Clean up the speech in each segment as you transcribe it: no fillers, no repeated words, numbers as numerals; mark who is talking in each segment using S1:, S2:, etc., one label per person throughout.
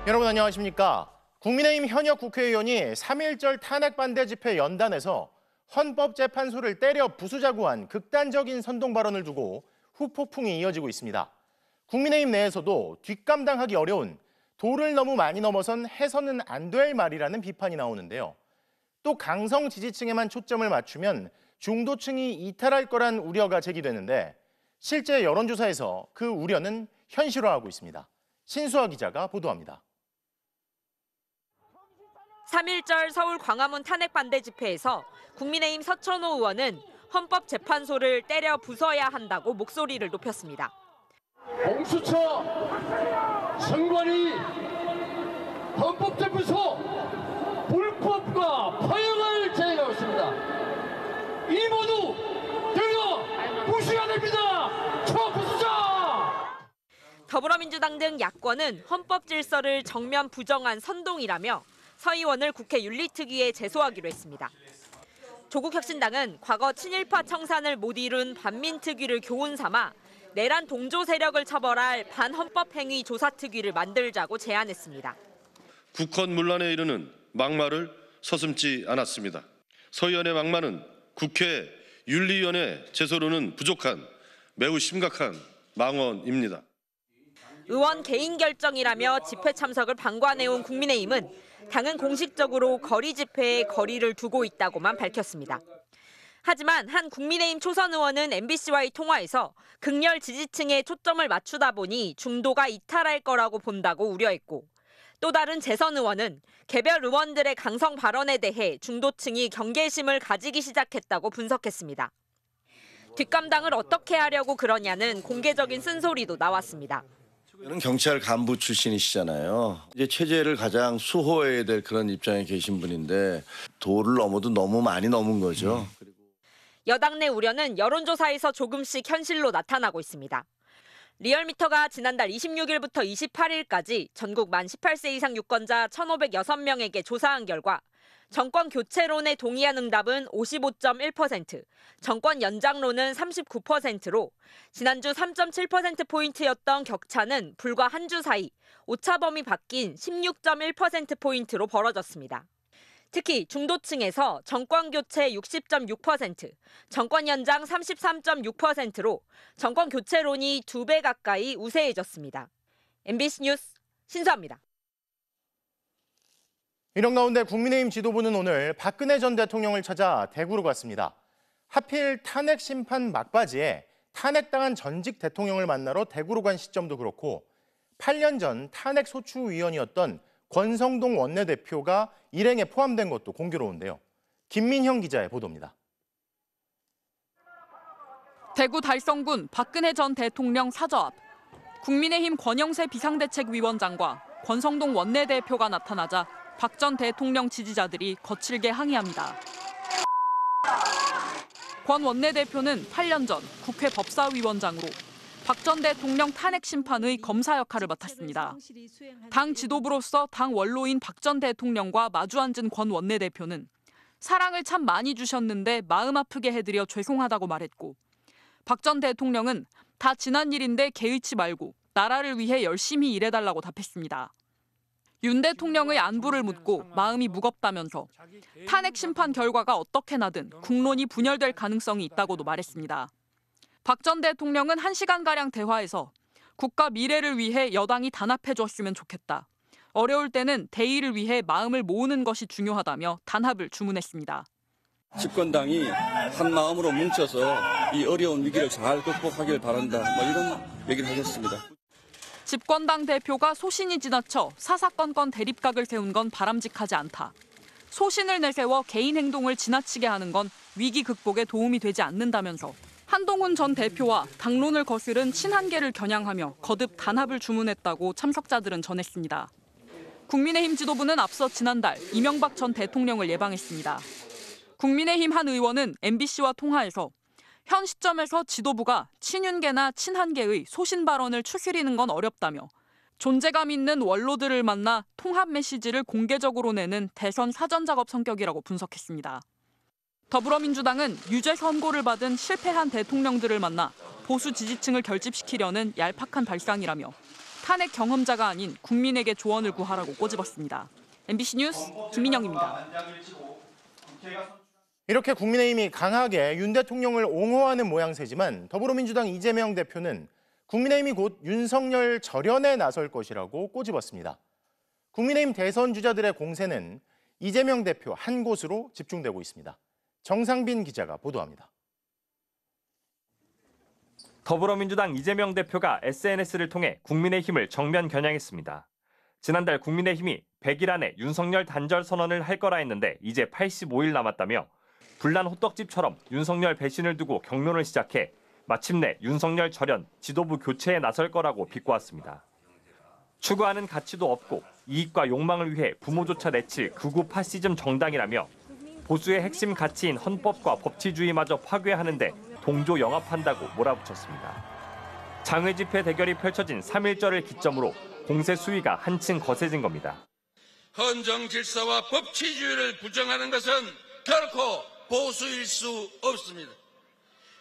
S1: 여러분 안녕하십니까? 국민의힘 현역 국회의원이 3.1절 탄핵 반대 집회 연단에서 헌법재판소를 때려 부수자고 한 극단적인 선동 발언을 두고 후폭풍이 이어지고 있습니다. 국민의힘 내에서도 뒷감당하기 어려운 도를 너무 많이 넘어선 해서는 안 될 말이라는 비판이 나오는데요. 또 강성 지지층에만 초점을 맞추면 중도층이 이탈할 거란 우려가 제기되는데 실제 여론조사에서 그 우려는 현실화하고 있습니다. 신수아 기자가 보도합니다.
S2: 3.1절 서울 광화문 탄핵 반대 집회에서 국민의힘 서천호 의원은 헌법재판소를 때려 부숴야 한다고 목소리를 높였습니다.
S3: 공수처 선관위 헌법재판소 불법과 파행을 제기하고 있습니다. 이 모두 때려 부숴야 됩니다. 부수자!
S2: 더불어민주당 등 야권은 헌법 질서를 정면 부정한 선동이라며 서 의원을 국회 윤리특위에 제소하기로 했습니다. 조국혁신당은 과거 친일파 청산을 못 이룬 반민특위를 교훈 삼아 내란 동조 세력을 처벌할 반헌법행위 조사특위를 만들자고 제안했습니다.
S4: 국헌 문란에 이르는 막말을 서슴지 않았습니다. 서 의원의 막말은 국회 윤리위원회 제소로는 부족한 매우 심각한 망언입니다.
S2: 의원 개인 결정이라며 집회 참석을 방관해온 국민의힘은 당은 공식적으로 거리 집회에 거리를 두고 있다고만 밝혔습니다. 하지만 한 국민의힘 초선 의원은 MBC와의 통화에서 극렬 지지층에 초점을 맞추다 보니 중도가 이탈할 거라고 본다고 우려했고 또 다른 재선 의원은 개별 의원들의 강성 발언에 대해 중도층이 경계심을 가지기 시작했다고 분석했습니다. 뒷감당을 어떻게 하려고 그러냐는 공개적인 쓴소리도 나왔습니다.
S5: 경찰 간부 출신이시잖아요. 이제 체제를 가장 수호해야 될 그런 입장에 계신 분인데 도를 넘어도 너무 많이 넘은 거죠.
S2: 여당 내 우려는 여론조사에서 조금씩 현실로 나타나고 있습니다. 리얼미터가 지난달 26일부터 28일까지 전국 만 18세 이상 유권자 1,506명에게 조사한 결과 정권 교체론에 동의한 응답은 55.1%, 정권 연장론은 39%로 지난주 3.7%포인트였던 격차는 불과 한 주 사이 오차범위 바뀐 16.1%포인트로 벌어졌습니다. 특히 중도층에서 정권 교체 60.6%, 정권 연장 33.6%로 정권 교체론이 2배 가까이 우세해졌습니다. MBC 뉴스 신수아입니다.
S1: 이런 가운데 국민의힘 지도부는 오늘 박근혜 전 대통령을 찾아 대구로 갔습니다. 하필 탄핵 심판 막바지에 탄핵당한 전직 대통령을 만나러 대구로 간 시점도 그렇고 8년 전 탄핵 소추위원이었던 권성동 원내대표가 일행에 포함된 것도 공교로운데요. 김민형 기자의 보도입니다.
S6: 대구 달성군 박근혜 전 대통령 사저 앞 국민의힘 권영세 비상대책위원장과 권성동 원내대표가 나타나자 박 전 대통령 지지자들이 거칠게 항의합니다. 권 원내대표는 8년 전 국회 법사위원장으로 박 전 대통령 탄핵 심판의 검사 역할을 맡았습니다. 당 지도부로서 당 원로인 박 전 대통령과 마주 앉은 권 원내대표는 사랑을 참 많이 주셨는데 마음 아프게 해드려 죄송하다고 말했고 박 전 대통령은 다 지난 일인데 개의치 말고 나라를 위해 열심히 일해달라고 답했습니다. 윤 대통령의 안부를 묻고 마음이 무겁다면서 탄핵 심판 결과가 어떻게 나든 국론이 분열될 가능성이 있다고도 말했습니다. 박 전 대통령은 1시간가량 대화에서 국가 미래를 위해 여당이 단합해줬으면 좋겠다. 어려울 때는 대의를 위해 마음을 모으는 것이 중요하다며 단합을 주문했습니다.
S7: 집권당이 한 마음으로 뭉쳐서 이 어려운 위기를 잘 극복하길 바란다. 이런 얘기를 하셨습니다.
S6: 집권당 대표가 소신이 지나쳐 사사건건 대립각을 세운 건 바람직하지 않다. 소신을 내세워 개인 행동을 지나치게 하는 건 위기 극복에 도움이 되지 않는다면서 한동훈 전 대표와 당론을 거스른 친한계를 겨냥하며 거듭 단합을 주문했다고 참석자들은 전했습니다. 국민의힘 지도부는 앞서 지난달 이명박 전 대통령을 예방했습니다. 국민의힘 한 의원은 MBC와 통화에서 현 시점에서 지도부가 친윤계나 친한계의 소신 발언을 추스리는 건 어렵다며 존재감 있는 원로들을 만나 통합 메시지를 공개적으로 내는 대선 사전 작업 성격이라고 분석했습니다. 더불어민주당은 유죄 선고를 받은 실패한 대통령들을 만나 보수 지지층을 결집시키려는 얄팍한 발상이라며 탄핵 경험자가 아닌 국민에게 조언을 구하라고 꼬집었습니다. MBC 뉴스 김민영입니다.
S1: 이렇게 국민의힘이 강하게 윤 대통령을 옹호하는 모양새지만 더불어민주당 이재명 대표는 국민의힘이 곧 윤석열 절연에 나설 것이라고 꼬집었습니다. 국민의힘 대선 주자들의 공세는 이재명 대표 한 곳으로 집중되고 있습니다. 정상빈 기자가 보도합니다.
S8: 더불어민주당 이재명 대표가 SNS를 통해 국민의힘을 정면 겨냥했습니다. 지난달 국민의힘이 100일 안에 윤석열 단절 선언을 할 거라 했는데 이제 85일 남았다며 불난 호떡집처럼 윤석열 배신을 두고 경론을 시작해 마침내 윤석열 절연, 지도부 교체에 나설 거라고 비꼬았습니다. 추구하는 가치도 없고 이익과 욕망을 위해 부모조차 내칠 극우 파시즘 정당이라며 보수의 핵심 가치인 헌법과 법치주의마저 파괴하는데 동조 영합한다고 몰아붙였습니다. 장외 집회 대결이 펼쳐진 3.1절을 기점으로 공세 수위가 한층 거세진 겁니다.
S9: 헌정 질서와 법치주의를 부정하는 것은 결코 보수일 수 없습니다.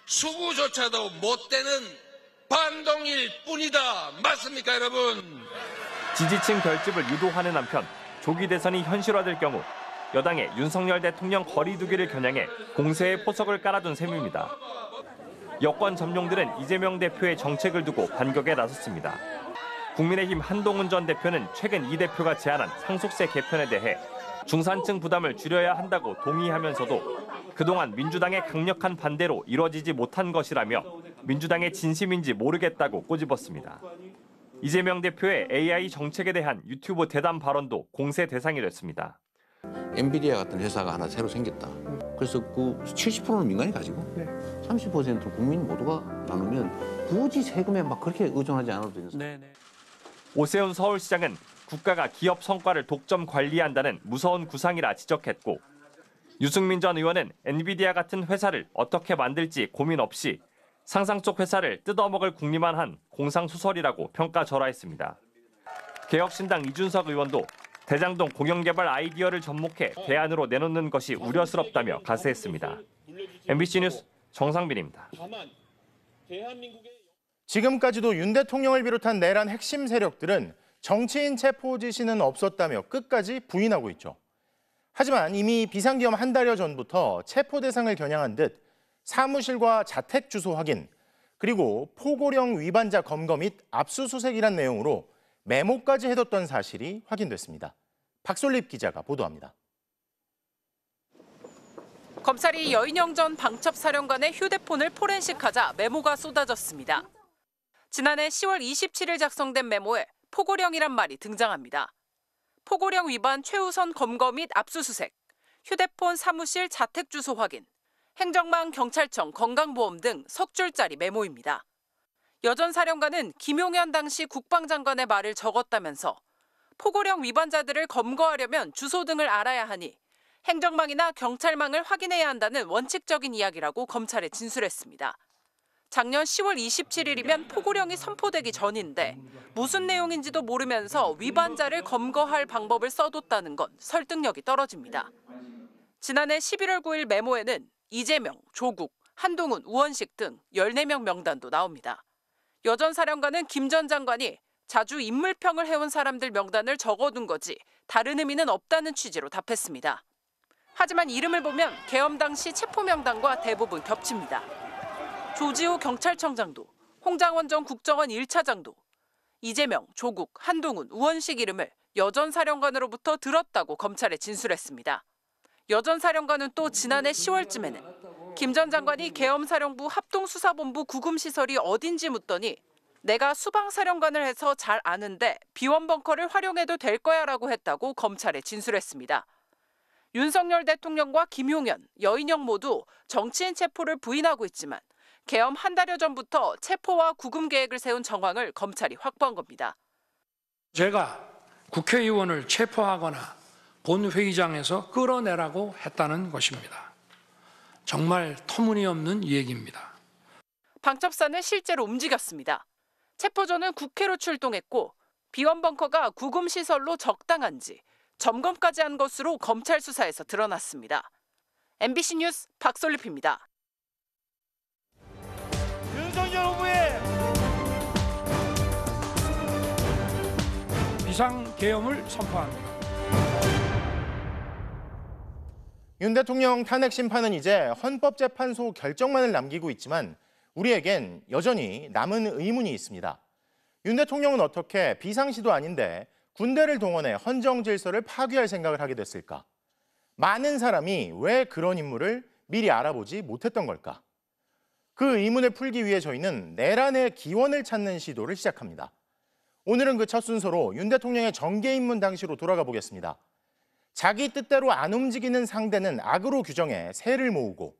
S9: 수구조차도 못 되는 반동일 뿐이다. 맞습니까, 여러분?
S8: 지지층 결집을 유도하는 한편 조기 대선이 현실화될 경우 여당의 윤석열 대통령 거리두기를 겨냥해 공세의 포석을 깔아둔 셈입니다. 여권 점령들은 이재명 대표의 정책을 두고 반격에 나섰습니다. 국민의힘 한동훈 전 대표는 최근 이 대표가 제안한 상속세 개편에 대해 중산층 부담을 줄여야 한다고 동의하면서도 그동안 민주당의 강력한 반대로 이뤄지지 못한 것이라며 민주당의 진심인지 모르겠다고 꼬집었습니다. 이재명 대표의 AI 정책에 대한 유튜브 대담 발언도 공세 대상이 됐습니다.
S10: 엔비디아 같은 회사가 하나 새로 생겼다. 그래서 그 70%는 민간이 가지고 30%는 국민 모두가 나누면 굳이 세금에 막 그렇게 의존하지 않아도 되는.
S8: 오세훈 서울시장은 국가가 기업 성과를 독점 관리한다는 무서운 구상이라 지적했고 유승민 전 의원은 엔비디아 같은 회사를 어떻게 만들지 고민 없이 상상 속 회사를 뜯어먹을 궁리만 한 공상수설이라고 평가절하했습니다. 개혁신당 이준석 의원도 대장동 공영개발 아이디어를 접목해 대안으로 내놓는 것이 우려스럽다며 가세했습니다. MBC 뉴스 정상빈입니다.
S1: 지금까지도 윤 대통령을 비롯한 내란 핵심 세력들은 정치인 체포 지시는 없었다며 끝까지 부인하고 있죠. 하지만 이미 비상계엄 한 달여 전부터 체포 대상을 겨냥한 듯 사무실과 자택 주소 확인, 그리고 포고령 위반자 검거 및 압수수색이란 내용으로 메모까지 해뒀던 사실이 확인됐습니다. 박솔립 기자가 보도합니다.
S6: 검찰이 여인영 전 방첩사령관의 휴대폰을 포렌식하자 메모가 쏟아졌습니다. 지난해 10월 27일 작성된 메모에 포고령이란 말이 등장합니다. 포고령 위반 최우선 검거 및 압수수색, 휴대폰 사무실 자택 주소 확인, 행정망 경찰청 건강보험 등 석 줄짜리 메모입니다. 여 전 사령관은 김용현 당시 국방장관의 말을 적었다면서 포고령 위반자들을 검거하려면 주소 등을 알아야 하니 행정망이나 경찰망을 확인해야 한다는 원칙적인 이야기라고 검찰에 진술했습니다. 작년 10월 27일이면 포고령이 선포되기 전인데 무슨 내용인지도 모르면서 위반자를 검거할 방법을 써뒀다는 건 설득력이 떨어집니다. 지난해 11월 9일 메모에는 이재명, 조국, 한동훈, 우원식 등 14명 명단도 나옵니다. 여 전 사령관은 김 전 장관이 자주 인물평을 해온 사람들 명단을 적어둔 거지 다른 의미는 없다는 취지로 답했습니다. 하지만 이름을 보면 계엄 당시 체포 명단과 대부분 겹칩니다. 조지호 경찰청장도, 홍장원 전 국정원 1차장도 이재명, 조국, 한동훈, 우원식 이름을 여 전 사령관으로부터 들었다고 검찰에 진술했습니다. 여 전 사령관은 또 지난해 10월쯤에는 김 전 장관이 계엄사령부 합동수사본부 구금시설이 어딘지 묻더니 내가 수방사령관을 해서 잘 아는데 비원벙커를 활용해도 될 거야 라고 했다고 검찰에 진술했습니다. 윤석열 대통령과 김용현, 여인영 모두 정치인 체포를 부인하고 있지만 계엄 한 달여 전부터 체포와 구금 계획을 세운 정황을 검찰이 확보한 겁니다.
S11: 제가 국회의원을 체포하거나 본회의장에서 끌어내라고 했다는 것입니다. 정말 터무니없는 얘기입니다.
S6: 방첩사는 실제로 움직였습니다. 체포조는 국회로 출동했고 비원벙커가 구금시설로 적당한지 점검까지 한 것으로 검찰 수사에서 드러났습니다. MBC 뉴스 박솔립입니다.
S12: 윤석열 후보의
S11: 비상계엄을 선포합니다.
S1: 윤 대통령 탄핵 심판은 이제 헌법재판소 결정만을 남기고 있지만 우리에겐 여전히 남은 의문이 있습니다. 윤 대통령은 어떻게 비상시도 아닌데 군대를 동원해 헌정 질서를 파괴할 생각을 하게 됐을까? 많은 사람이 왜 그런 인물을 미리 알아보지 못했던 걸까? 그 의문을 풀기 위해 저희는 내란의 기원을 찾는 시도를 시작합니다. 오늘은 그 첫 순서로 윤 대통령의 정계 입문 당시로 돌아가 보겠습니다. 자기 뜻대로 안 움직이는 상대는 악으로 규정해 세를 모으고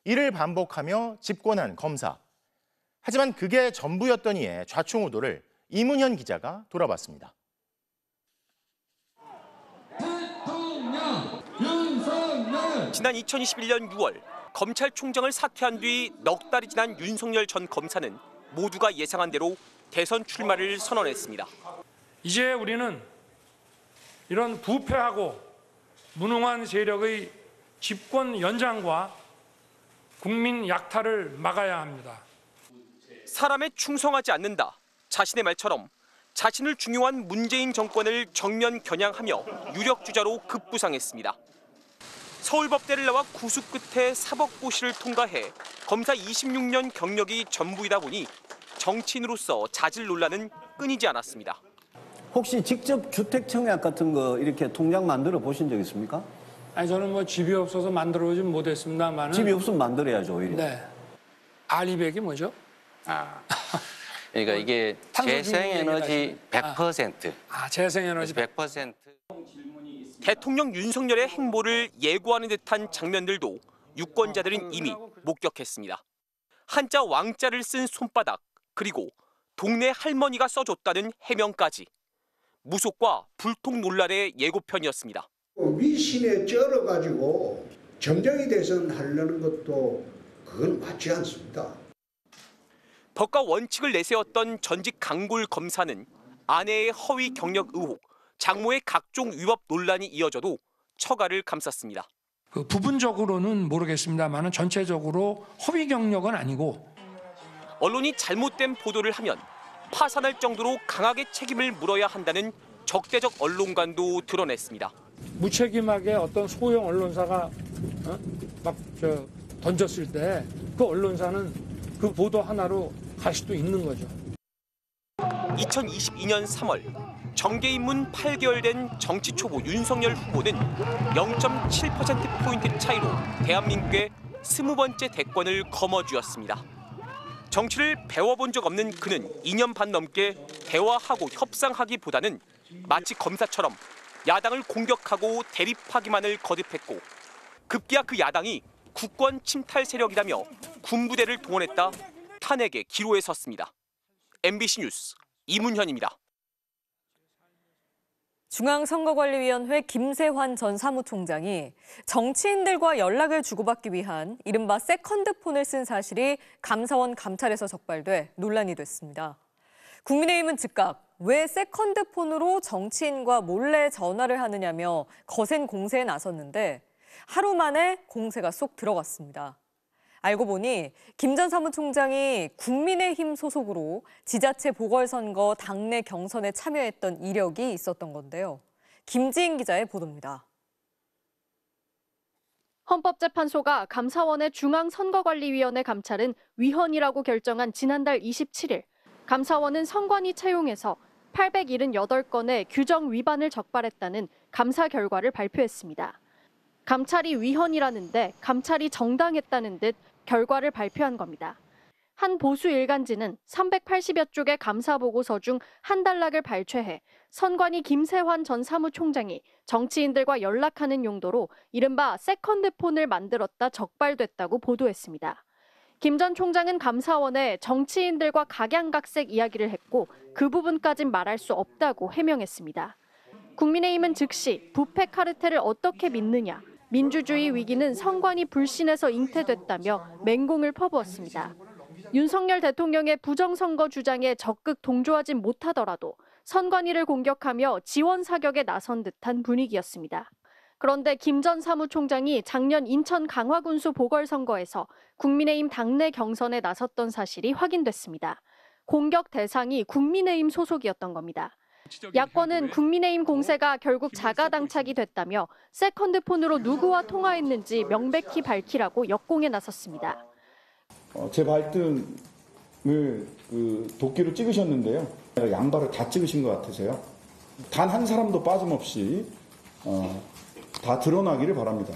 S1: 이를 반복하며 집권한 검사. 하지만 그게 전부였더니에 좌충우돌을 이문현 기자가 돌아봤습니다.
S12: 지난 2021년 6월 검찰총장을 사퇴한 뒤 넉 달이 지난 윤석열 전 검사는 모두가 예상한 대로 대선 출마를 선언했습니다.
S11: 이제 우리는 이런 부패하고 무능한 세력의 집권 연장과 국민 약탈을 막아야 합니다.
S12: 사람에 충성하지 않는다. 자신의 말처럼 자신을 중용한 문재인 정권을 정면 겨냥하며 유력주자로 급부상했습니다. 서울법대를 나와 구수 끝에 사법고시를 통과해 검사 26년 경력이 전부이다 보니 정치인으로서 자질 논란은 끊이지 않았습니다.
S13: 혹시 직접 주택청약 같은 거 이렇게 통장 만들어 보신 적 있습니까?
S11: 아니 저는 뭐 집이 없어서 만들어 보진 못했습니다만
S13: 집이 없으면 만들어야죠 오히려.
S11: 네. 알리백이 뭐죠?
S10: 그러니까 이게 재생에너지 100%.
S11: 재생에너지
S10: 100%.
S12: 대통령 윤석열의 행보를 예고하는 듯한 장면들도 유권자들은 이미 목격했습니다. 한자 왕자를 쓴 손바닥, 그리고 동네 할머니가 써줬다는 해명까지. 무속과 불통 논란의 예고편이었습니다.
S14: 위신에 쩔어가지고 점쟁이 대선하려는 것도 그건 맞지 않습니다.
S12: 법과 원칙을 내세웠던 전직 강골 검사는 아내의 허위 경력 의혹, 장모의 각종 위법 논란이 이어져도 처가를 감쌌습니다.
S11: 그 부분적으로는 모르겠습니다만 전체적으로 허위 경력은 아니고
S12: 언론이 잘못된 보도를 하면 파산할 정도로 강하게 책임을 물어야 한다는 적대적 언론관도 드러냈습니다.
S11: 무책임하게 어떤 소형 언론사가 던졌을 때 그 언론사는 그 보도 하나로 갈 수도 있는 거죠.
S12: 2022년 3월 정계 입문 8개월 된 정치 초보 윤석열 후보는 0.7%포인트 차이로 대한민국의 20번째 대권을 거머쥐었습니다. 정치를 배워본 적 없는 그는 2년 반 넘게 대화하고 협상하기보다는 마치 검사처럼 야당을 공격하고 대립하기만을 거듭했고 급기야 그 야당이 국권 침탈 세력이라며 군부대를 동원했다 탄핵의 기로에 섰습니다. MBC 뉴스 이문현입니다.
S15: 중앙선거관리위원회 김세환 전 사무총장이 정치인들과 연락을 주고받기 위한 이른바 세컨드폰을 쓴 사실이 감사원 감찰에서 적발돼 논란이 됐습니다. 국민의힘은 즉각 왜 세컨드폰으로 정치인과 몰래 전화를 하느냐며 거센 공세에 나섰는데 하루 만에 공세가 쏙 들어갔습니다. 알고 보니 김 전 사무총장이 국민의힘 소속으로 지자체 보궐선거 당내 경선에 참여했던 이력이 있었던 건데요. 김지인 기자의 보도입니다.
S16: 헌법재판소가 감사원의 중앙선거관리위원회 감찰은 위헌이라고 결정한 지난달 27일 감사원은 선관위 채용에서 878건의 규정 위반을 적발했다는 감사 결과를 발표했습니다. 감찰이 위헌이라는데 감찰이 정당했다는 듯 결과를 발표한 겁니다. 한 보수 일간지는 380여 쪽의 감사 보고서 중 한 단락을 발췌해 선관위 김세환 전 사무총장이 정치인들과 연락하는 용도로 이른바 세컨드폰을 만들었다 적발됐다고 보도했습니다. 김 전 총장은 감사원에 정치인들과 각양각색 이야기를 했고 그 부분까진 말할 수 없다고 해명했습니다. 국민의힘은 즉시 부패 카르텔을 어떻게 믿느냐, 민주주의 위기는 선관위 불신에서 잉태됐다며 맹공을 퍼부었습니다. 윤석열 대통령의 부정선거 주장에 적극 동조하진 못하더라도 선관위를 공격하며 지원 사격에 나선 듯한 분위기였습니다. 그런데 김 전 사무총장이 작년 인천 강화군수 보궐선거에서 국민의힘 당내 경선에 나섰던 사실이 확인됐습니다. 공격 대상이 국민의힘 소속이었던 겁니다. 야권은 국민의힘 공세가 결국 자가당착이 됐다며 세컨드폰으로 누구와 통화했는지 명백히 밝히라고 역공에 나섰습니다.
S17: 제 발등을 도끼로 찍으셨는데요. 양발을 다 찍으신 것 같으세요. 단 한 사람도 빠짐없이 다 드러나기를 바랍니다.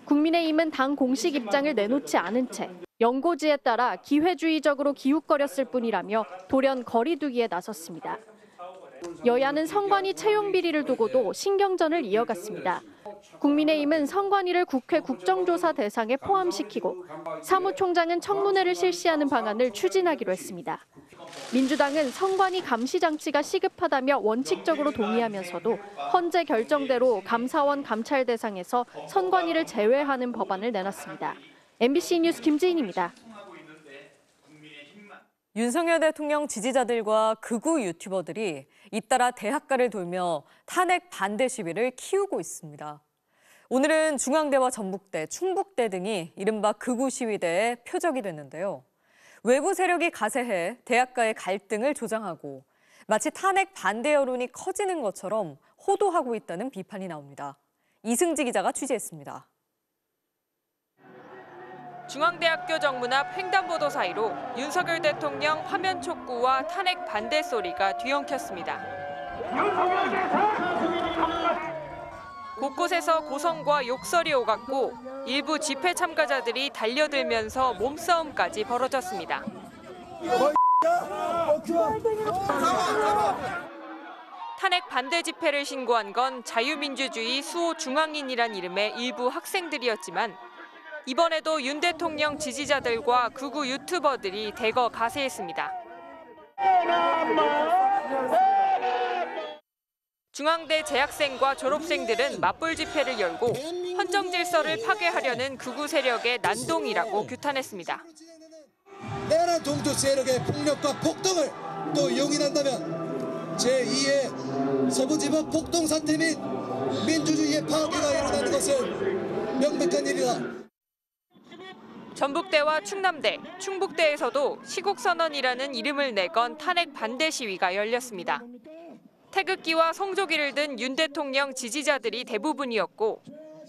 S16: 국민의힘은 당 공식 입장을 내놓지 않은 채 연고지에 따라 기회주의적으로 기웃거렸을 뿐이라며 돌연 거리두기에 나섰습니다. 여야는 선관위 채용 비리를 두고도 신경전을 이어갔습니다. 국민의힘은 선관위를 국회 국정조사 대상에 포함시키고 사무총장은 청문회를 실시하는 방안을 추진하기로 했습니다. 민주당은 선관위 감시 장치가 시급하다며 원칙적으로 동의하면서도 헌재 결정대로 감사원 감찰 대상에서 선관위를 제외하는 법안을 내놨습니다. MBC 뉴스 김지인입니다.
S15: 윤석열 대통령 지지자들과 극우 유튜버들이 잇따라 대학가를 돌며 탄핵 반대 시위를 키우고 있습니다. 오늘은 중앙대와 전북대, 충북대 등이 이른바 극우 시위대의 표적이 됐는데요. 외부 세력이 가세해 대학가의 갈등을 조장하고 마치 탄핵 반대 여론이 커지는 것처럼 호도하고 있다는 비판이 나옵니다. 이승지 기자가 취재했습니다.
S2: 중앙대학교 정문앞 횡단보도 사이로 윤석열 대통령 화면 촉구와 탄핵 반대 소리가 뒤엉켰습니다. 곳곳에서 고성과 욕설이 오갔고 일부 집회 참가자들이 달려들면서 몸싸움까지 벌어졌습니다. 탄핵 반대 집회를 신고한 건 자유민주주의 수호 중앙인이란 이름의 일부 학생들이었지만 이번에도 윤 대통령 지지자들과 극우 유튜버들이 대거 가세했습니다. 중앙대 재학생과 졸업생들은 맞불 집회를 열고 헌정 질서를 파괴하려는 극우 세력의 난동이라고 규탄했습니다.
S18: 내란 종교 세력의 폭력과 폭동을 또 용인한다면 제2의 서부지법 폭동 사태 및 민주주의의 파괴가 일어나는 것은 명백한 일이다.
S2: 전북대와 충남대, 충북대에서도 시국선언이라는 이름을 내건 탄핵 반대 시위가 열렸습니다. 태극기와 성조기를 든 윤 대통령 지지자들이 대부분이었고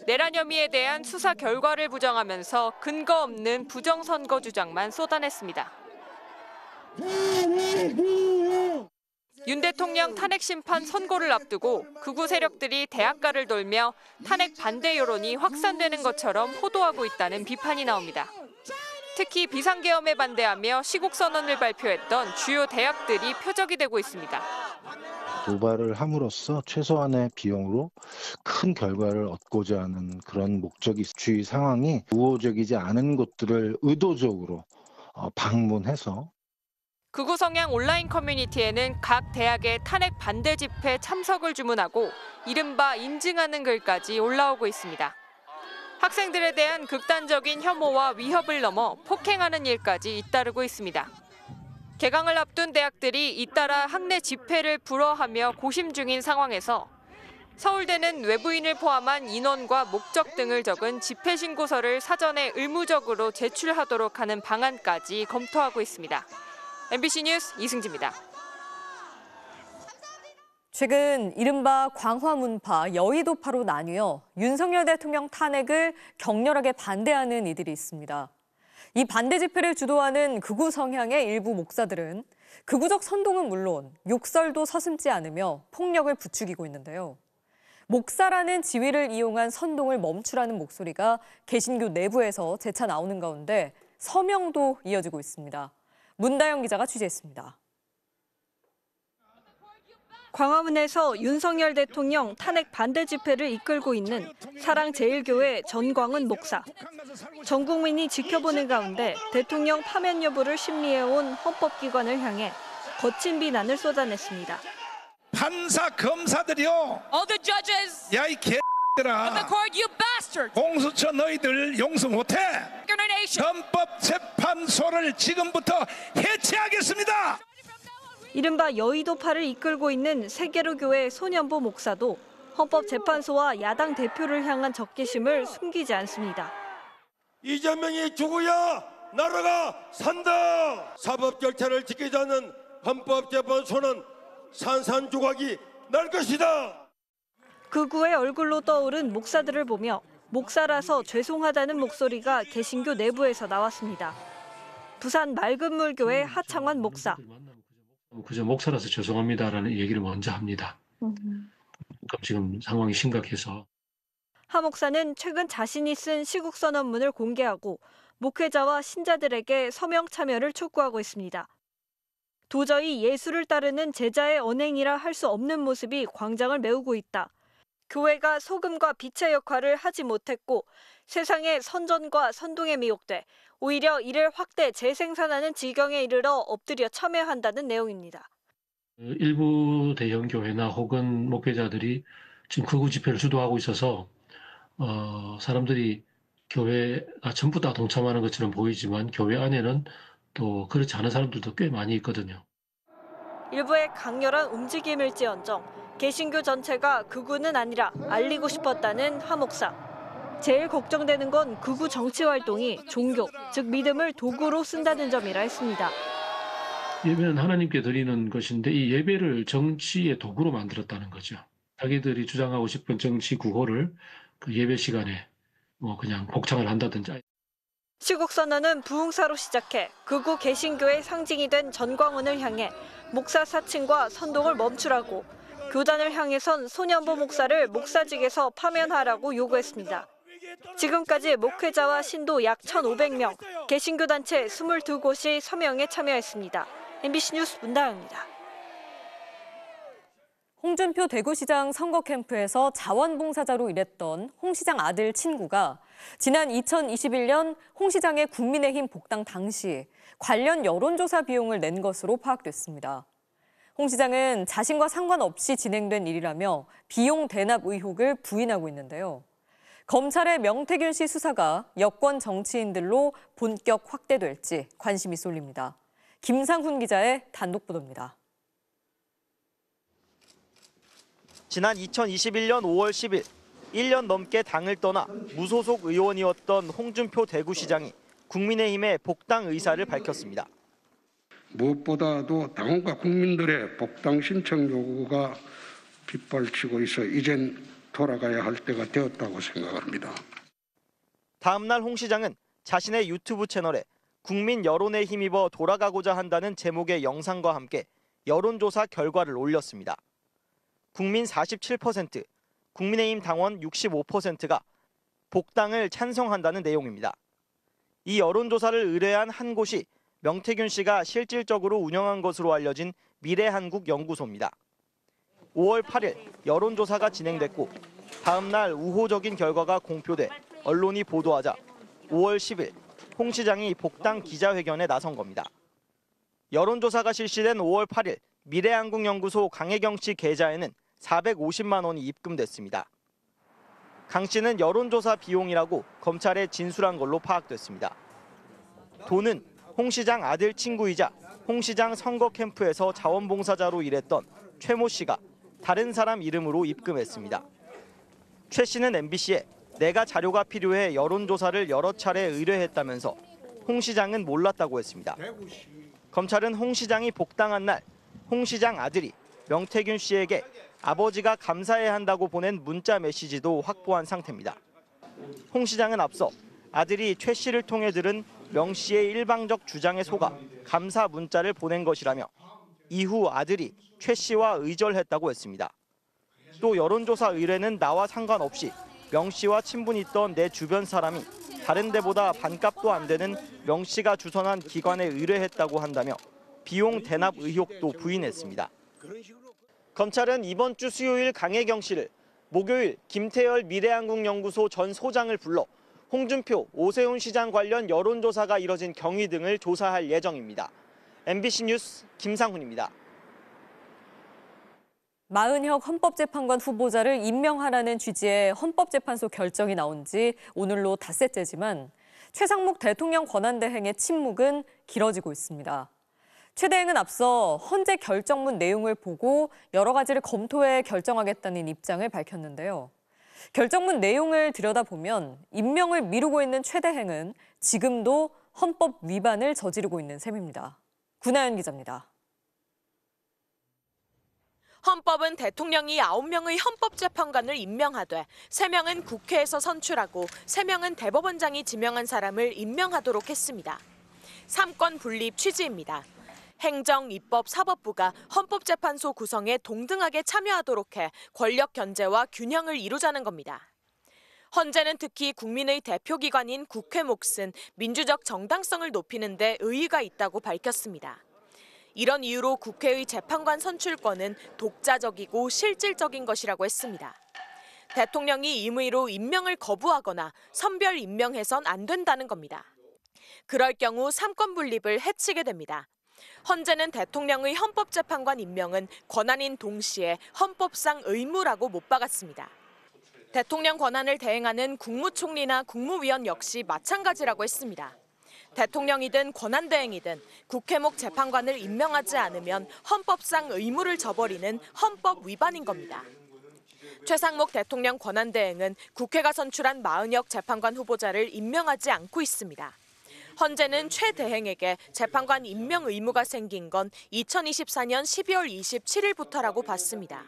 S2: 내란 혐의에 대한 수사 결과를 부정하면서 근거 없는 부정선거 주장만 쏟아냈습니다. 윤 대통령 탄핵 심판 선고를 앞두고 극우 세력들이 대학가를 돌며 탄핵 반대 여론이 확산되는 것처럼 호도하고 있다는 비판이 나옵니다. 특히 비상계엄에 반대하며 시국선언을 발표했던 주요 대학들이 표적이 되고 있습니다.
S19: 도발을 함으로써 최소한의 비용으로 큰 결과를 얻고자 하는 그런 목적주의 상황이 우호적이지 않은 곳들을 의도적으로 방문해서
S2: 극우 성향 온라인 커뮤니티에는 각 대학의 탄핵 반대 집회 참석을 주문하고 이른바 인증하는 글까지 올라오고 있습니다. 학생들에 대한 극단적인 혐오와 위협을 넘어 폭행하는 일까지 잇따르고 있습니다. 개강을 앞둔 대학들이 잇따라 학내 집회를 불허하며 고심 중인 상황에서 서울대는 외부인을 포함한 인원과 목적 등을 적은 집회 신고서를 사전에 의무적으로 제출하도록 하는 방안까지 검토하고 있습니다. MBC 뉴스 이승지입니다.
S15: 최근 이른바 광화문파, 여의도파로 나뉘어 윤석열 대통령 탄핵을 격렬하게 반대하는 이들이 있습니다. 이 반대 집회를 주도하는 극우 성향의 일부 목사들은 극우적 선동은 물론 욕설도 서슴지 않으며 폭력을 부추기고 있는데요. 목사라는 지위를 이용한 선동을 멈추라는 목소리가 개신교 내부에서 재차 나오는 가운데 서명도 이어지고 있습니다. 문다영 기자가 취재했습니다.
S20: 광화문에서 윤석열 대통령 탄핵 반대 집회를 이끌고 있는 사랑제일교회 전광훈 목사. 전 국민이 지켜보는 가운데 대통령 파면 여부를 심리해온 헌법기관을 향해 거친 비난을 쏟아냈습니다.
S21: 판사 검사들이요.
S22: All the judges
S21: 야 이 개들아.
S22: of the court, you bastards.
S21: 공수처 너희들 용서 못해. 헌법재판소를 지금부터 해체하겠습니다.
S20: 이른바 여의도파를 이끌고 있는 세계로교회 손연보 목사도 헌법재판소와 야당 대표를 향한 적개심을 숨기지 않습니다.
S23: 이재명이 죽어야 나라가 산다. 사법절차를 지키지 않는 헌법재판소는 산산조각이 날 것이다.
S20: 극우의 얼굴로 떠오른 목사들을 보며 목사라서 죄송하다는 목소리가 개신교 내부에서 나왔습니다. 부산 맑은물교회 하창환 목사.
S3: 그저 목사라서 죄송합니다라는 얘기를 먼저 합니다. 지금 상황이 심각해서.
S20: 하 목사는 최근 자신이 쓴 시국선언문을 공개하고 목회자와 신자들에게 서명 참여를 촉구하고 있습니다. 도저히 예수를 따르는 제자의 언행이라 할 수 없는 모습이 광장을 메우고 있다. 교회가 소금과 빛의 역할을 하지 못했고 세상의 선전과 선동에 미혹돼 오히려 이를 확대 재생산하는 지경에 이르러 엎드려 참여한다는 내용입니다.
S3: 일부 대형 교회나 혹은 목회자들이 지금 극우 집회를 주도하고 있어서 사람들이 교회가 전부 다 동참하는 것처럼 보이지만 교회 안에는 또 그렇지 않은 사람들도 꽤 많이 있거든요.
S20: 일부의 강렬한 움직임일지언정 개신교 전체가 극우는 아니라 알리고 싶었다는 하 목사. 제일 걱정되는 건 극우 정치 활동이 종교, 즉 믿음을 도구로 쓴다는 점이라 했습니다.
S3: 예배는 하나님께 드리는 것인데 이 예배를 정치의 도구로 만들었다는 거죠. 자기들이 주장하고 싶은 정치 구호를 그 예배 시간에 그냥 복창을 한다든지.
S20: 시국선언은 부흥사로 시작해 극우 개신교의 상징이 된 전광훈을 향해 목사 사칭과 선동을 멈추라고, 교단을 향해선 소년보 목사를 목사직에서 파면하라고 요구했습니다. 지금까지 목회자와 신도 약 1,500명, 개신교 단체 22곳이 서명에 참여했습니다. MBC 뉴스 문다영입니다.
S15: 홍준표 대구시장 선거 캠프에서 자원봉사자로 일했던 홍 시장 아들 친구가 지난 2021년 홍 시장의 국민의힘 복당 당시 관련 여론조사 비용을 낸 것으로 파악됐습니다. 홍 시장은 자신과 상관없이 진행된 일이라며 비용 대납 의혹을 부인하고 있는데요. 검찰의 명태균 씨 수사가 여권 정치인들로 본격 확대될지 관심이 쏠립니다. 김상훈 기자의 단독 보도입니다.
S4: 지난 2021년 5월 10일 1년 넘게 당을 떠나 무소속 의원이었던 홍준표 대구시장이 국민의힘의 복당 의사를 밝혔습니다.
S14: 무엇보다도 당원과 국민들의 복당 신청 요구가 빗발치고 있어 이젠 돌아가야 할 때가 되었다고 생각합니다.
S4: 다음 날 홍 시장은 자신의 유튜브 채널에 국민 여론에 힘입어 돌아가고자 한다는 제목의 영상과 함께 여론조사 결과를 올렸습니다. 국민 47%, 국민의힘 당원 65%가 복당을 찬성한다는 내용입니다. 이 여론조사를 의뢰한 한 곳이 명태균 씨가 실질적으로 운영한 것으로 알려진 미래한국연구소입니다. 5월 8일 여론조사가 진행됐고 다음 날 우호적인 결과가 공표돼 언론이 보도하자 5월 10일 홍 시장이 복당 기자회견에 나선 겁니다. 여론조사가 실시된 5월 8일 미래한국연구소 강혜경 씨 계좌에는 450만 원이 입금됐습니다. 강 씨는 여론조사 비용이라고 검찰에 진술한 걸로 파악됐습니다. 돈은 홍 시장 아들 친구이자 홍 시장 선거 캠프에서 자원봉사자로 일했던 최모 씨가 다른 사람 이름으로 입금했습니다. 최 씨는 MBC에 내가 자료가 필요해 여론조사를 여러 차례 의뢰했다면서 홍 시장은 몰랐다고 했습니다. 검찰은 홍 시장이 복당한 날 홍 시장 아들이 명태균 씨에게 아버지가 감사해야 한다고 보낸 문자 메시지도 확보한 상태입니다. 홍 시장은 앞서 아들이 최 씨를 통해 들은 명 씨의 일방적 주장에 속아 감사 문자를 보낸 것이라며 이후 아들이 최 씨와 의절했다고 했습니다. 또 여론조사 의뢰는 나와 상관없이 명 씨와 친분이 있던 내 주변 사람이 다른 데보다 반값도 안 되는 명 씨가 주선한 기관에 의뢰했다고 한다며 비용 대납 의혹도 부인했습니다. 검찰은 이번 주 수요일 강혜경 씨를, 목요일 김태열 미래한국연구소 전 소장을 불러 홍준표, 오세훈 시장 관련 여론조사가 이뤄진 경위 등을 조사할 예정입니다. MBC 뉴스 김상훈입니다.
S15: 마은혁 헌법재판관 후보자를 임명하라는 취지의 헌법재판소 결정이 나온 지 오늘로 닷새째지만 최상목 대통령 권한대행의 침묵은 길어지고 있습니다. 최 대행은 앞서 헌재 결정문 내용을 보고 여러 가지를 검토해 결정하겠다는 입장을 밝혔는데요. 결정문 내용을 들여다보면 임명을 미루고 있는 최 대행은 지금도 헌법 위반을 저지르고 있는 셈입니다. 구나연 기자입니다.
S2: 헌법은 대통령이 9명의 헌법재판관을 임명하되 3명은 국회에서 선출하고 3명은 대법원장이 지명한 사람을 임명하도록 했습니다. 3권 분립 취지입니다. 행정, 입법, 사법부가 헌법재판소 구성에 동등하게 참여하도록 해 권력 견제와 균형을 이루자는 겁니다. 헌재는 특히 국민의 대표기관인 국회 몫은 민주적 정당성을 높이는 데 의의가 있다고 밝혔습니다. 이런 이유로 국회의 재판관 선출권은 독자적이고 실질적인 것이라고 했습니다. 대통령이 임의로 임명을 거부하거나 선별 임명해선 안 된다는 겁니다. 그럴 경우 3권 분립을 해치게 됩니다. 헌재는 대통령의 헌법재판관 임명은 권한인 동시에 헌법상 의무라고 못 박았습니다. 대통령 권한을 대행하는 국무총리나 국무위원 역시 마찬가지라고 했습니다. 대통령이든 권한대행이든 국회목 재판관을 임명하지 않으면 헌법상 의무를 저버리는 헌법 위반인 겁니다. 최상목 대통령 권한대행은 국회가 선출한 마은혁 재판관 후보자를 임명하지 않고 있습니다. 헌재는 최 대행에게 재판관 임명 의무가 생긴 건 2024년 12월 27일부터라고 봤습니다.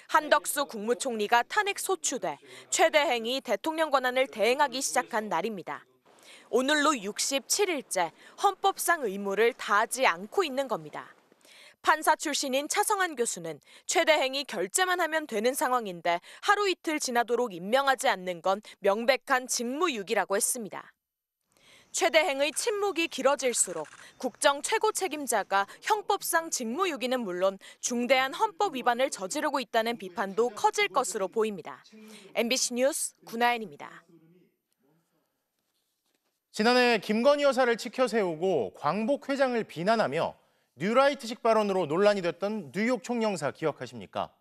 S2: 한덕수 국무총리가 탄핵 소추돼 최 대행이 대통령 권한을 대행하기 시작한 날입니다. 오늘로 67일째 헌법상 의무를 다하지 않고 있는 겁니다. 판사 출신인 차성한 교수는 최 대행이 결재만 하면 되는 상황인데 하루 이틀 지나도록 임명하지 않는 건 명백한 직무유기라고 했습니다. 최 대행의 침묵이 길어질수록 국정 최고 책임자가 형법상 직무유기는 물론 중대한 헌법 위반을 저지르고 있다는 비판도 커질 것으로 보입니다. MBC 뉴스 구나연입니다.
S1: 지난해 김건희 여사를 치켜세우고 광복 회장을 비난하며 뉴라이트식 발언으로 논란이 됐던 뉴욕 총영사 기억하십니까?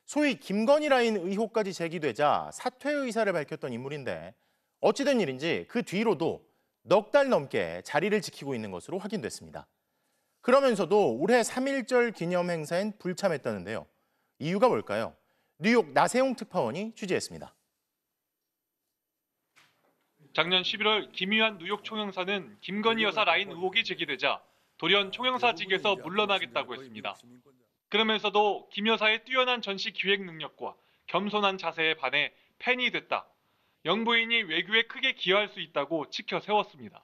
S1: 소위 김건희 라인 의혹까지 제기되자 사퇴 의사를 밝혔던 인물인데 어찌된 일인지 그 뒤로도 넉 달 넘게 자리를 지키고 있는 것으로 확인됐습니다. 그러면서도 올해 3.1절 기념 행사엔 불참했다는데요. 이유가 뭘까요? 뉴욕 나세용 특파원이 취재했습니다.
S5: 작년 11월 김유한 뉴욕 총영사는 김건희 여사 라인 의혹이 제기되자 돌연 총영사직에서 물러나겠다고 했습니다. 그러면서도 김 여사의 뛰어난 전시 기획 능력과 겸손한 자세에 반해 팬이 됐다. 영부인이 외교에 크게 기여할 수 있다고 치켜 세웠습니다.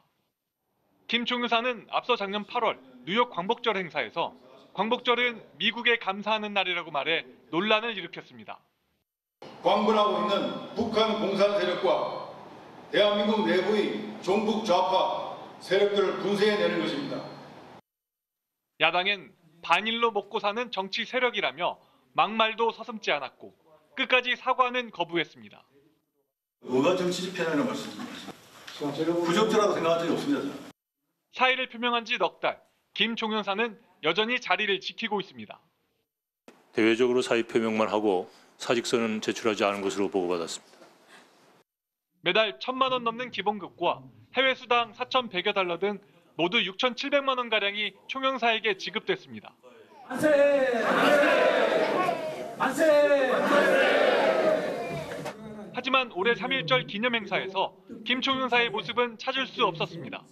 S5: 김 총영사는 앞서 작년 8월 뉴욕 광복절 행사에서 광복절은 미국에 감사하는 날이라고 말해 논란을 일으켰습니다.
S7: 광분하고 있는 북한 공산 세력과 대한민국 내부의 종북 좌파 세력들을 분쇄해내는 것입니다.
S5: 야당엔 반일로 먹고 사는 정치 세력이라며 막말도 서슴지 않았고 끝까지 사과는 거부했습니다.
S9: 뭐가 정치 집회라는 말씀입니다. 부적절하다고 생각한 적이 없습니다. 저는.
S5: 사의를 표명한 지 넉 달, 김 총영사는 여전히 자리를 지키고 있습니다.
S24: 대외적으로 사의 표명만 하고 사직서는 제출하지 않은 것으로 보고받았습니다.
S5: 매달 1,000만 원 넘는 기본급과 해외 수당 4,100여 달러 등 모두 6,700만 원가량이 총영사에게 지급됐습니다.
S21: 만세! 만세! 만세!
S5: 하지만 올해 3.1절 기념행사에서 김 총영사의 모습은 찾을 수 없었습니다.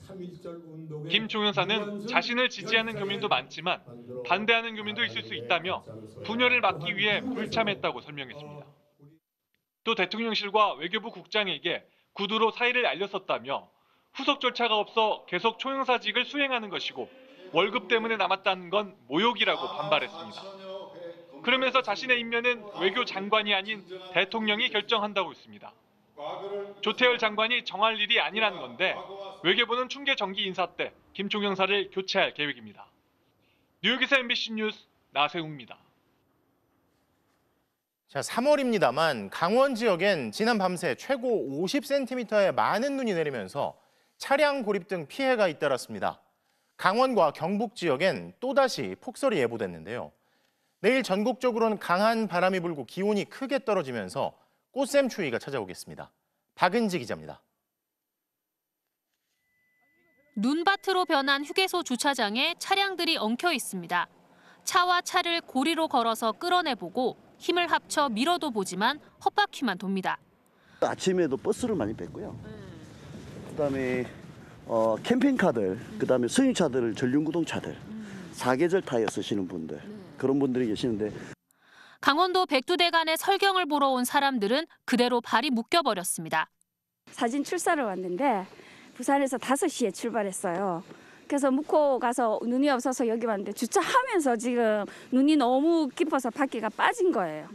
S5: 김 총영사는 자신을 지지하는 교민도 많지만 반대하는 교민도 있을 수 있다며 분열을 막기 위해 불참했다고 설명했습니다. 또 대통령실과 외교부 국장에게 구두로 사의를 알렸었다며 후속 절차가 없어 계속 총영사직을 수행하는 것이고 월급 때문에 남았다는 건 모욕이라고 반발했습니다. 그러면서 자신의 임명은 외교 장관이 아닌 대통령이 결정한다고 했습니다. 조태열 장관이 정할 일이 아니라는 건데 외교부는 충계 정기 인사 때 김 총영사를 교체할 계획입니다. 뉴욕에서 MBC 뉴스 나세웅입니다.
S1: 자, 3월입니다만 강원 지역엔 지난 밤새 최고 50cm의 많은 눈이 내리면서 차량 고립 등 피해가 잇따랐습니다. 강원과 경북 지역엔 또다시 폭설이 예보됐는데요. 내일 전국적으로는 강한 바람이 불고 기온이 크게 떨어지면서 꽃샘 추위가 찾아오겠습니다. 박은지 기자입니다.
S25: 눈밭으로 변한 휴게소 주차장에 차량들이 엉켜 있습니다. 차와 차를 고리로 걸어서 끌어내보고 힘을 합쳐 밀어도 보지만 헛바퀴만 돕니다.
S26: 아침에도 버스를 많이 뺐고요. 그다음에 캠핑카들, 그다음에 승용차들, 전륜구동차들, 사계절 타이어 쓰시는 분들 그런 분들이 계시는데
S25: 강원도 백두대간에 설경을 보러 온 사람들은 그대로 발이 묶여버렸습니다.
S6: 사진 출사를 왔는데 부산에서 5시에 출발했어요. 그래서 묵고 가서 눈이 없어서 여기 왔는데 주차하면서 지금 눈이 너무 깊어서 바퀴가 빠진 거예요.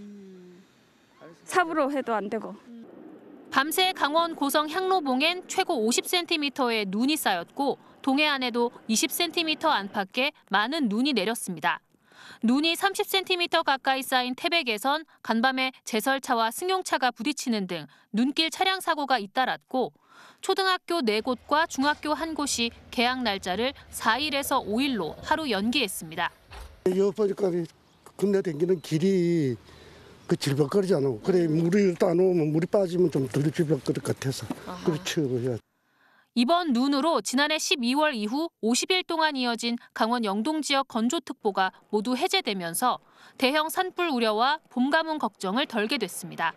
S6: 삽으로 해도 안 되고.
S25: 밤새 강원 고성 향로봉엔 최고 50cm의 눈이 쌓였고 동해안에도 20cm 안팎의 많은 눈이 내렸습니다. 눈이 30cm 가까이 쌓인 태백에선 간밤에 제설차와 승용차가 부딪히는 등 눈길 차량 사고가 잇따랐고 초등학교 4곳과 중학교 1곳이 개학 날짜를 4일에서 5일로 하루 연기했습니다.
S14: 여기 보니까 건너 다니는 길이 그 질퍽거리잖아. 그래 물을 따놓으면 물이 빠지면 좀 덜 질퍽거릴 것 같아서. 그렇죠.
S25: 이번 눈으로 지난해 12월 이후 50일 동안 이어진 강원 영동 지역 건조특보가 모두 해제되면서 대형 산불 우려와 봄 가뭄 걱정을 덜게 됐습니다.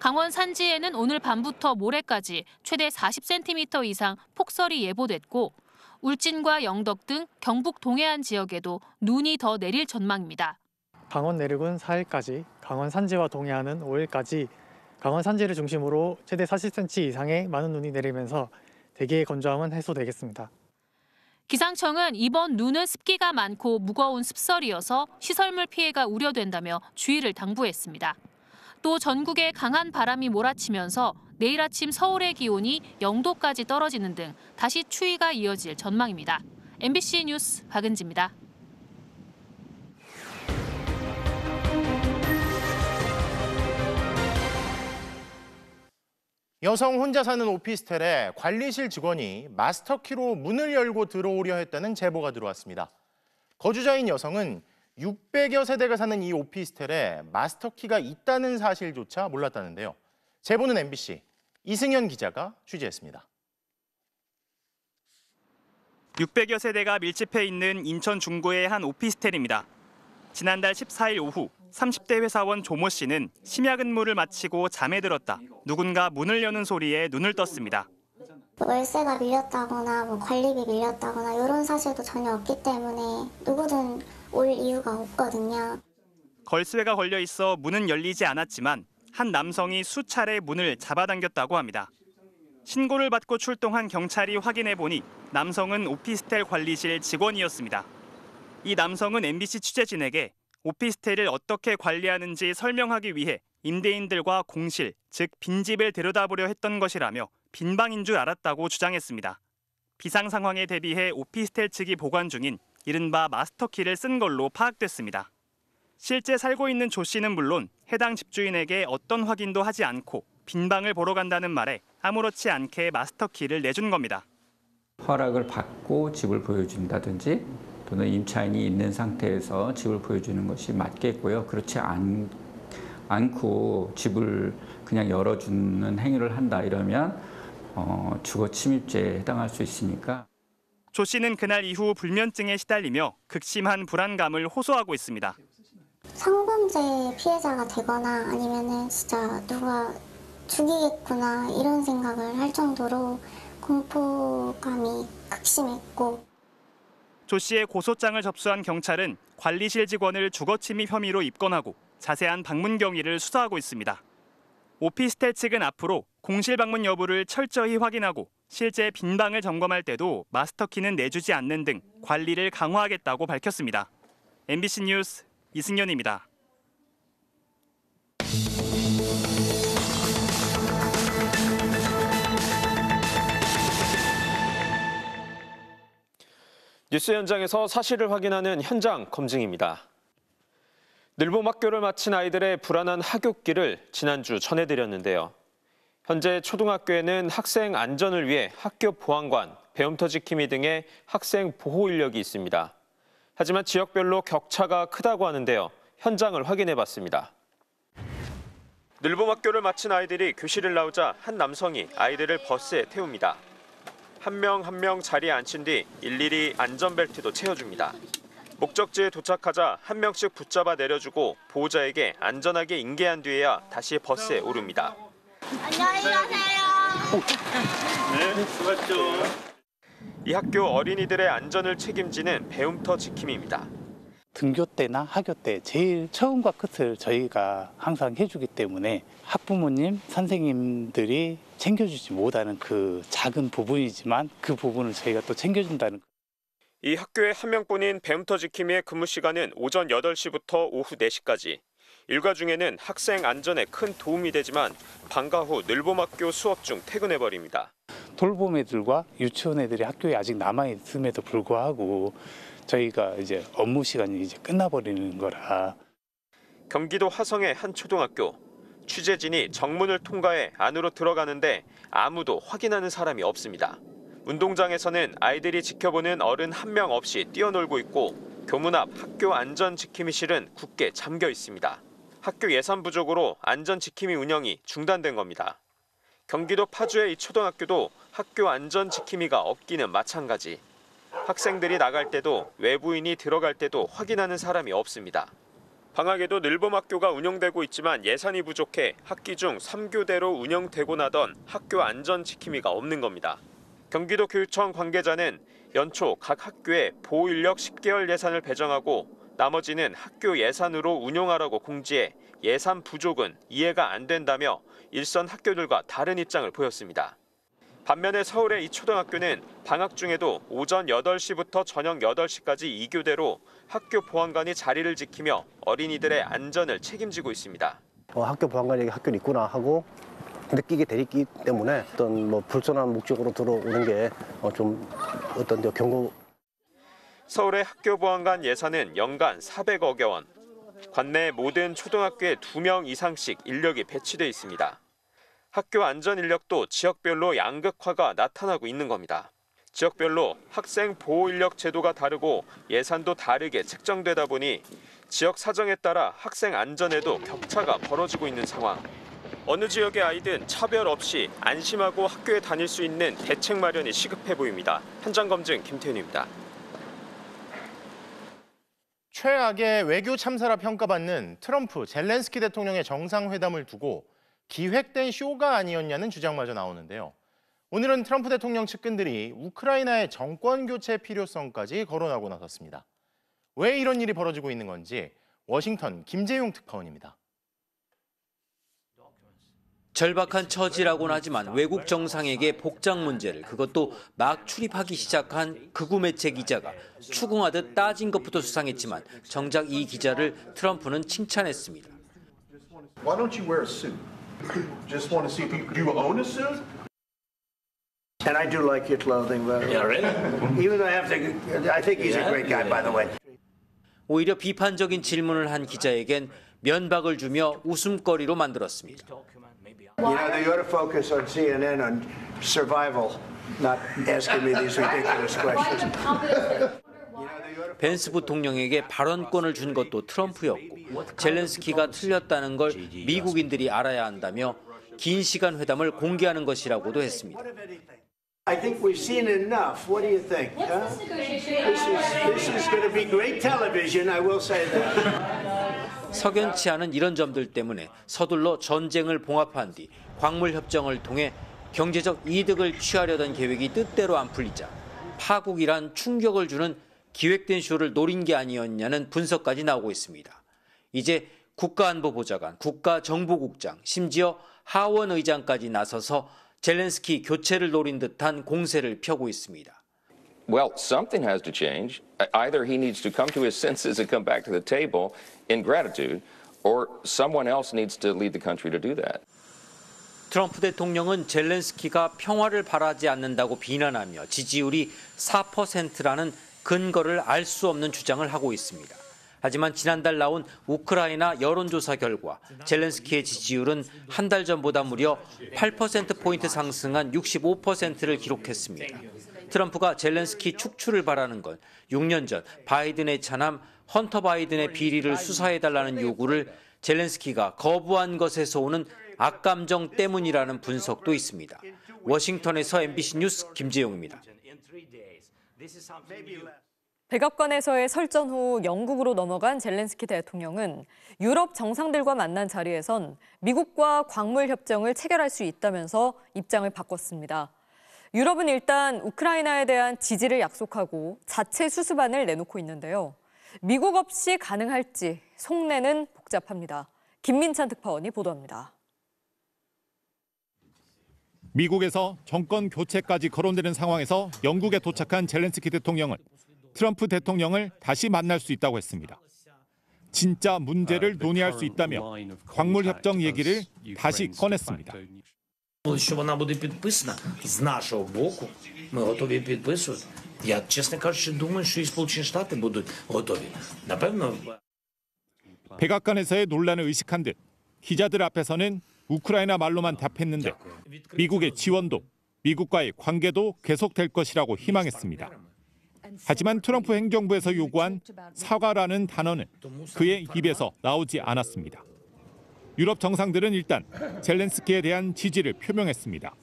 S25: 강원 산지에는 오늘 밤부터 모레까지 최대 40cm 이상 폭설이 예보됐고 울진과 영덕 등 경북 동해안 지역에도 눈이 더 내릴 전망입니다.
S8: 강원 내륙은 4일까지, 강원 산지와 동해안은 5일까지 강원 산지를 중심으로 최대 40cm 이상의 많은 눈이 내리면서 대기의 건조함은 해소되겠습니다.
S25: 기상청은 이번 눈은 습기가 많고 무거운 습설이어서 시설물 피해가 우려된다며 주의를 당부했습니다. 또 전국에 강한 바람이 몰아치면서 내일 아침 서울의 기온이 0도까지 떨어지는 등 다시 추위가 이어질 전망입니다. MBC 뉴스 박은지입니다.
S1: 여성 혼자 사는 오피스텔에 관리실 직원이 마스터키로 문을 열고 들어오려 했다는 제보가 들어왔습니다. 거주자인 여성은 600여 세대가 사는 이 오피스텔에 마스터키가 있다는 사실조차 몰랐다는데요. 제보는 MBC 이승현 기자가 취재했습니다.
S10: 600여 세대가 밀집해 있는 인천 중구의 한 오피스텔입니다. 지난달 14일 오후 30대 회사원 조모 씨는 심야 근무를 마치고 잠에 들었다 누군가 문을 여는 소리에 눈을 떴습니다.
S11: 월세가 밀렸다거나 관리비 밀렸다거나 이런 사실도 전혀 없기 때문에 누구든 올 이유가 없거든요.
S10: 걸쇠가 걸려 있어 문은 열리지 않았지만 한 남성이 수차례 문을 잡아당겼다고 합니다. 신고를 받고 출동한 경찰이 확인해 보니 남성은 오피스텔 관리실 직원이었습니다. 이 남성은 MBC 취재진에게 오피스텔을 어떻게 관리하는지 설명하기 위해 임대인들과 공실, 즉 빈집을 들여다보려 했던 것이라며 빈방인 줄 알았다고 주장했습니다. 비상 상황에 대비해 오피스텔 측이 보관 중인 이른바 마스터키를 쓴 걸로 파악됐습니다. 실제 살고 있는 조 씨는 물론 해당 집주인에게 어떤 확인도 하지 않고 빈방을 보러 간다는 말에 아무렇지 않게 마스터키를 내준 겁니다.
S12: 허락을 받고 집을 보여준다든지 또는 임차인이 있는 상태에서 집을 보여주는 것이 맞겠고요. 그렇지 않고 집을 그냥 열어주는 행위를 한다 이러면 주거 침입죄에 해당할 수 있으니까.
S10: 조 씨는 그날 이후 불면증에 시달리며 극심한 불안감을 호소하고 있습니다.
S11: 성범죄 피해자가 되거나 아니면은 진짜 누가 죽이겠구나 이런 생각을 할 정도로 공포감이 극심했고.
S10: 조 씨의 고소장을 접수한 경찰은 관리실 직원을 주거침입 혐의로 입건하고 자세한 방문 경위를 수사하고 있습니다. 오피스텔 측은 앞으로 공실 방문 여부를 철저히 확인하고 실제 빈방을 점검할 때도 마스터키는 내주지 않는 등 관리를 강화하겠다고 밝혔습니다. MBC 뉴스 이승현입니다.
S13: 뉴스 현장에서 사실을 확인하는 현장 검증입니다. 늘봄학교를 마친 아이들의 불안한 하굣길을 지난주 전해드렸는데요. 현재 초등학교에는 학생 안전을 위해 학교 보안관, 배움터 지킴이 등의 학생 보호 인력이 있습니다. 하지만 지역별로 격차가 크다고 하는데요. 현장을 확인해봤습니다. 늘봄학교를 마친 아이들이 교실을 나오자 한 남성이 아이들을 버스에 태웁니다. 한 명 한 명 자리에 앉힌 뒤 일일이 안전벨트도 채워줍니다. 목적지에 도착하자 한 명씩 붙잡아 내려주고 보호자에게 안전하게 인계한 뒤에야 다시 버스에 오릅니다.
S11: 안녕히 가세요.
S13: 네, 수고하셨죠. 이 학교 어린이들의 안전을 책임지는 배움터 지킴이입니다.
S16: 등교 때나 하교 때 제일 처음과 끝을 저희가 항상 해주기 때문에 학부모님, 선생님들이 챙겨주지 못하는 그 작은 부분이지만 그 부분을 저희가 또 챙겨준다는.
S13: 이 학교의 한 명뿐인 배움터 지킴이의 근무 시간은 오전 8시부터 오후 4시까지. 일과 중에는 학생 안전에 큰 도움이 되지만 방과 후 늘봄학교 수업 중 퇴근해버립니다.
S16: 돌봄 애들과 유치원 애들이 학교에 아직 남아있음에도 불구하고 저희가 이제 업무 시간이 이제 끝나버리는 거라.
S13: 경기도 화성의 한 초등학교. 취재진이 정문을 통과해 안으로 들어가는데 아무도 확인하는 사람이 없습니다. 운동장에서는 아이들이 지켜보는 어른 한 명 없이 뛰어놀고 있고 교문 앞 학교 안전지킴이실은 굳게 잠겨 있습니다. 학교 예산 부족으로 안전지킴이 운영이 중단된 겁니다. 경기도 파주의 이 초등학교도 학교 안전지킴이가 없기는 마찬가지. 학생들이 나갈 때도 외부인이 들어갈 때도 확인하는 사람이 없습니다. 방학에도 늘봄학교가 운영되고 있지만 예산이 부족해 학기 중 3교대로 운영되고 나던 학교 안전지킴이가 없는 겁니다. 경기도 교육청 관계자는 연초 각 학교에 보호인력 10개월 예산을 배정하고 나머지는 학교 예산으로 운용하라고 공지해 예산 부족은 이해가 안 된다며 일선 학교들과 다른 입장을 보였습니다. 반면에 서울의 이 초등학교는 방학 중에도 오전 8시부터 저녁 8시까지 2교대로 학교 보안관이 자리를 지키며 어린이들의 안전을 책임지고 있습니다.
S17: 학교 보안관이 학교에 있구나 하고 느끼게 되기 때문에 어떤 불순한 목적으로 들어오는 게 좀 어떤 경고.
S13: 서울의 학교 보안관 예산은 연간 400억여 원. 관내 모든 초등학교에 2명 이상씩 인력이 배치돼 있습니다. 학교 안전 인력도 지역별로 양극화가 나타나고 있는 겁니다. 지역별로 학생 보호 인력 제도가 다르고 예산도 다르게 책정되다 보니 지역 사정에 따라 학생 안전에도 격차가 벌어지고 있는 상황. 어느 지역의 아이든 차별 없이 안심하고 학교에 다닐 수 있는 대책 마련이 시급해 보입니다. 현장 검증 김태윤입니다.
S1: 최악의 외교 참사라 평가받는 트럼프, 젤렌스키 대통령의 정상회담을 두고 기획된 쇼가 아니었냐는 주장마저 나오는데요. 오늘은 트럼프 대통령 측근들이 우크라이나의 정권 교체 필요성까지 거론하고 나섰습니다. 왜 이런 일이 벌어지고 있는 건지 워싱턴 김재용 특파원입니다.
S18: 절박한 처지라고는 하지만 외국 정상에게 복장 문제를 그것도 막 출입하기 시작한 극우 매체 기자가 추궁하듯 따진 것부터 수상했지만 정작 이 기자를 트럼프는 칭찬했습니다.
S19: Why don't you wear a suit? Just want to see if you own a suit?
S22: And I do like your clothing, by the way.
S19: Yeah, really?
S22: Even though I think he's a great guy, by the way.
S18: 오히려 비판적인 질문을 한 기자에겐 면박을 주며 웃음거리로 만들었습니다.
S22: You know, they ought to focus on CNN on survival, not asking me these ridiculous questions.
S18: 벤스 부통령에게 발언권을 준 것도 트럼프였고 젤렌스키가 틀렸다는 걸 미국인들이 알아야 한다며 긴 시간 회담을 공개하는 것이라고도 했습니다.
S22: I think we've seen enough. What do you think? Huh? This is going to be great television, I will say that.
S18: 석연치 않은 이런 점들 때문에 서둘러 전쟁을 봉합한 뒤 광물 협정을 통해 경제적 이득을 취하려던 계획이 뜻대로 안 풀리자 파국이란 충격을 주는 기획된 쇼를 노린 게 아니었냐는 분석까지 나오고 있습니다. 이제 국가안보보좌관, 국가정보국장, 심지어 하원 의장까지 나서서 젤렌스키 교체를 노린 듯한 공세를 펴고 있습니다.
S23: Well, something has to change. Either he needs to come to his senses and come back to the table in gratitude, or someone else needs to lead the country to do that.
S18: 트럼프 대통령은 젤렌스키가 평화를 바라지 않는다고 비난하며 지지율이 4%라는 근거를 알 수 없는 주장을 하고 있습니다. 하지만 지난달 나온 우크라이나 여론조사 결과 젤렌스키의 지지율은 한 달 전보다 무려 8%포인트 상승한 65%를 기록했습니다. 트럼프가 젤렌스키 축출을 바라는 건 6년 전 바이든의 차남 헌터 바이든의 비리를 수사해달라는 요구를 젤렌스키가 거부한 것에서 오는 악감정 때문이라는 분석도 있습니다. 워싱턴에서 MBC 뉴스 김재용입니다.
S15: 백악관에서의 설전 후 영국으로 넘어간 젤렌스키 대통령은 유럽 정상들과 만난 자리에선 미국과 광물 협정을 체결할 수 있다면서 입장을 바꿨습니다. 유럽은 일단 우크라이나에 대한 지지를 약속하고 자체 수습안을 내놓고 있는데요. 미국 없이 가능할지 속내는 복잡합니다. 김민찬 특파원이 보도합니다.
S2: 미국에서 정권 교체까지 거론되는 상황에서 영국에 도착한 젤렌스키 대통령은 트럼프 대통령을 다시 만날 수 있다고 했습니다. 진짜 문제를 논의할 수 있다며 광물 협정 얘기를 다시 꺼냈습니다.
S3: Що вона буде підписана з нашого боку, ми готові підписувати. Я, чесно кажучи, думаю, що і Сполучені Штати будуть готові. Напевно.
S2: 백악관에서의 논란을 의식한 듯 기자들 앞에서는 우크라이나 말로만 답했는데 미국의 지원도 미국과의 관계도 계속될 것이라고 희망했습니다. 하지만 트럼프 행정부에서 요구한 사과라는 단어는 그의 입에서 나오지 않았습니다. 유럽 정상들은 일단 젤렌스키에 대한 지지를 표명했습니다.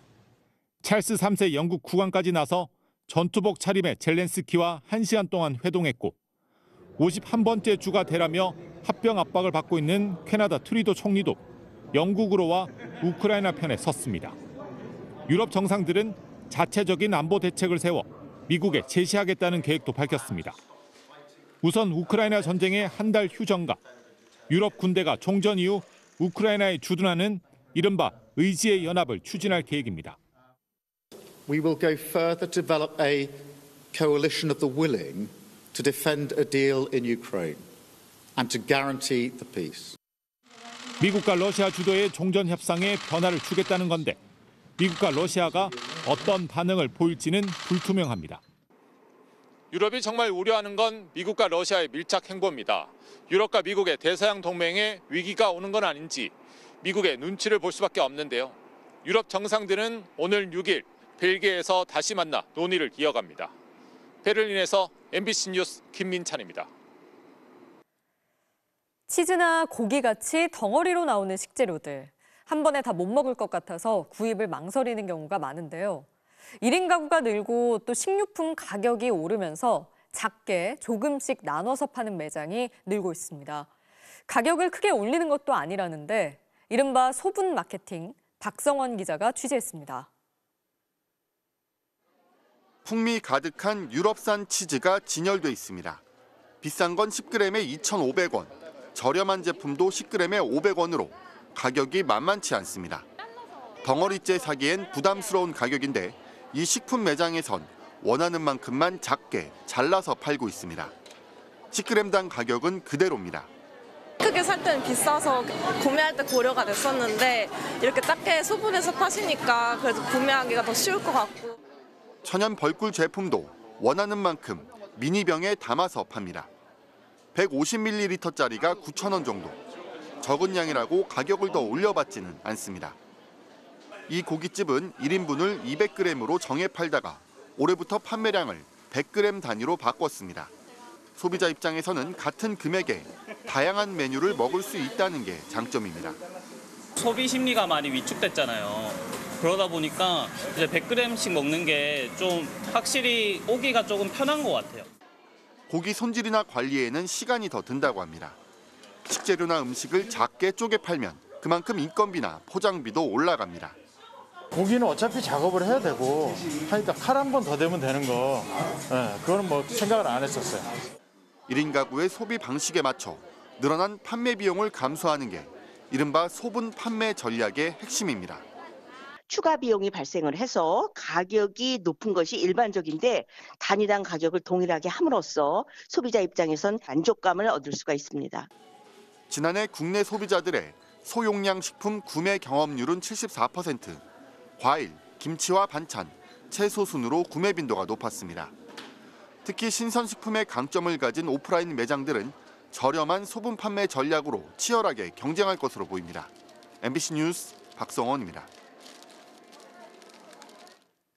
S2: 찰스 3세 영국 국왕까지 나서 전투복 차림의 젤렌스키와 1시간 동안 회동했고 51번째 주가 되라며 합병 압박을 받고 있는 캐나다 트루도 총리도 영국으로와 우크라이나 편에 섰습니다. 유럽 정상들은 자체적인 안보 대책을 세워 미국에 제시하겠다는 계획도 밝혔습니다. 우선 우크라이나 전쟁의 한 달 휴전과 유럽 군대가 종전 이후 우크라이나에 주둔하는 이른바 의지의 연합을 추진할 계획입니다.
S4: We will go further to develop a coalition of the willing to defend a deal in Ukraine and to guarantee the peace.
S2: 미국과 러시아 주도의 종전 협상에 변화를 주겠다는 건데 미국과 러시아가 어떤 반응을 보일지는 불투명합니다.
S7: 유럽이 정말 우려하는 건 미국과 러시아의 밀착 행보입니다. 유럽과 미국의 대서양 동맹에 위기가 오는 건 아닌지 미국의 눈치를 볼 수밖에 없는데요. 유럽 정상들은 오늘 6일 벨기에에서 다시 만나 논의를 이어갑니다. 베를린에서 MBC 뉴스 김민찬입니다.
S15: 치즈나 고기같이 덩어리로 나오는 식재료들. 한 번에 다 못 먹을 것 같아서 구입을 망설이는 경우가 많은데요. 1인 가구가 늘고 또 식료품 가격이 오르면서 작게 조금씩 나눠서 파는 매장이 늘고 있습니다. 가격을 크게 올리는 것도 아니라는데 이른바 소분 마케팅, 박성원 기자가 취재했습니다.
S9: 풍미 가득한 유럽산 치즈가 진열돼 있습니다. 비싼 건 10g에 2,500원, 저렴한 제품도 10g에 500원으로 가격이 만만치 않습니다. 덩어리째 사기엔 부담스러운 가격인데 이 식품 매장에선 원하는 만큼만 작게 잘라서 팔고 있습니다. 10g당 가격은 그대로입니다.
S20: 크게 살 때는 비싸서 구매할 때 고려가 됐었는데 이렇게 작게 소분해서 파시니까 그래도 구매하기가 더 쉬울 것 같고.
S9: 천연 벌꿀 제품도 원하는 만큼 미니병에 담아서 팝니다. 150ml짜리가 9,000원 정도. 적은 양이라고 가격을 더 올려받지는 않습니다. 이 고깃집은 1인분을 200g으로 정해 팔다가 올해부터 판매량을 100g 단위로 바꿨습니다. 소비자 입장에서는 같은 금액에 다양한 메뉴를 먹을 수 있다는 게 장점입니다.
S27: 소비 심리가 많이 위축됐잖아요. 그러다 보니까 이제 100g씩 먹는 게 좀 확실히 오기가 조금 편한 것 같아요.
S9: 고기 손질이나 관리에는 시간이 더 든다고 합니다. 식재료나 음식을 작게 쪼개 팔면 그만큼 인건비나 포장비도 올라갑니다.
S28: 고기는 어차피 작업을 해야 되고 하니까 칼 한 번 더 대면 되는 거 그거는 뭐 생각을 안 했었어요.
S9: 1인 가구의 소비 방식에 맞춰 늘어난 판매 비용을 감소하는 게 이른바 소분 판매 전략의 핵심입니다.
S29: 추가 비용이 발생을 해서 가격이 높은 것이 일반적인데 단위당 가격을 동일하게 함으로써 소비자 입장에선 만족감을 얻을 수가 있습니다.
S9: 지난해 국내 소비자들의 소용량 식품 구매 경험률은 74%, 과일, 김치와 반찬, 채소 순으로 구매 빈도가 높았습니다. 특히 신선식품의 강점을 가진 오프라인 매장들은 저렴한 소분 판매 전략으로 치열하게 경쟁할 것으로 보입니다. MBC 뉴스 박성원입니다.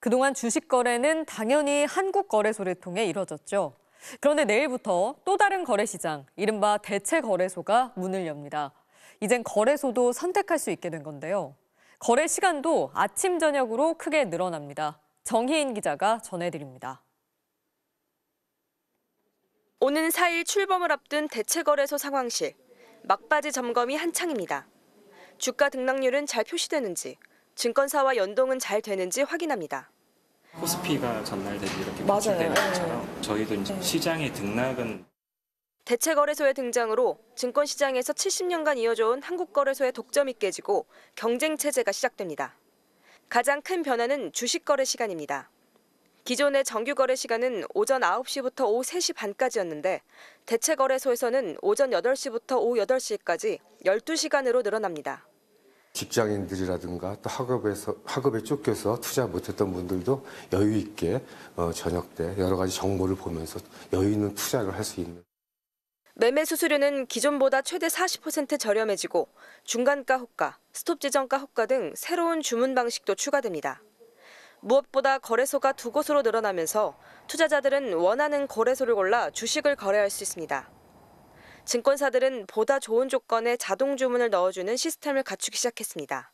S15: 그동안 주식 거래는 당연히 한국거래소를 통해 이뤄졌죠. 그런데 내일부터 또 다른 거래시장, 이른바 대체거래소가 문을 엽니다. 이젠 거래소도 선택할 수 있게 된 건데요. 거래 시간도 아침, 저녁으로 크게 늘어납니다. 정희인 기자가 전해드립니다.
S30: 오는 4일 출범을 앞둔 대체거래소 상황실. 막바지 점검이 한창입니다. 주가 등락률은 잘 표시되는지, 증권사와 연동은 잘 되는지 확인합니다.
S31: 코스피가 전날 대비 이렇게 매출되는 것처럼 저희도 이제 시장의 등락은
S30: 대체거래소의 등장으로 증권시장에서 70년간 이어져온 한국거래소의 독점이 깨지고 경쟁체제가 시작됩니다. 가장 큰 변화는 주식거래 시간입니다. 기존의 정규거래 시간은 오전 9시부터 오후 3시 반까지였는데 대체거래소에서는 오전 8시부터 오후 8시까지 12시간으로 늘어납니다.
S5: 직장인들이라든가 또 학업에 쫓겨서 투자 못했던 분들도 여유 있게 저녁 때 여러 가지 정보를 보면서 여유 있는 투자를 할 수 있는.
S30: 매매 수수료는 기존보다 최대 40% 저렴해지고 중간가 호가, 스톱 지정가 호가 등 새로운 주문 방식도 추가됩니다. 무엇보다 거래소가 2곳으로 늘어나면서 투자자들은 원하는 거래소를 골라 주식을 거래할 수 있습니다. 증권사들은 보다 좋은 조건의 자동 주문을 넣어주는 시스템을 갖추기 시작했습니다.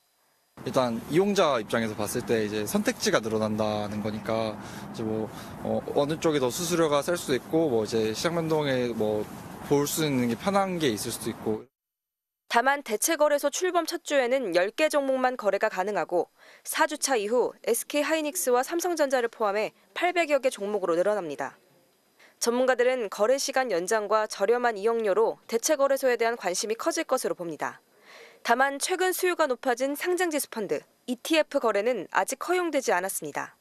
S6: 일단 이용자 입장에서 봤을 때 이제 선택지가 늘어난다는 거니까 이제 어느 쪽이 더 수수료가 셀 수도 있고 이제 시장 변동에 볼 수 있는 게 편한 게 있을 수도 있고.
S30: 다만 대체거래소 출범 첫 주에는 10개 종목만 거래가 가능하고 4주차 이후 SK하이닉스와 삼성전자를 포함해 800여 개 종목으로 늘어납니다. 전문가들은 거래 시간 연장과 저렴한 이용료로 대체거래소에 대한 관심이 커질 것으로 봅니다. 다만 최근 수요가 높아진 상장지수 펀드, ETF 거래는 아직 허용되지 않았습니다.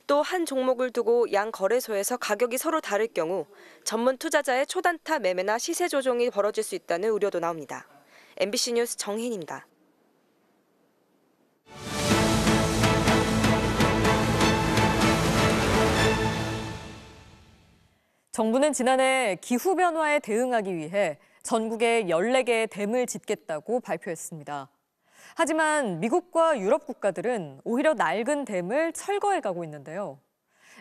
S30: 또 한 종목을 두고 양 거래소에서 가격이 서로 다를 경우 전문 투자자의 초단타 매매나 시세 조정이 벌어질 수 있다는 우려도 나옵니다. MBC 뉴스 정혜인입니다.
S15: 정부는 지난해 기후변화에 대응하기 위해 전국에 14개의 댐을 짓겠다고 발표했습니다. 하지만 미국과 유럽 국가들은 오히려 낡은 댐을 철거해 가고 있는데요.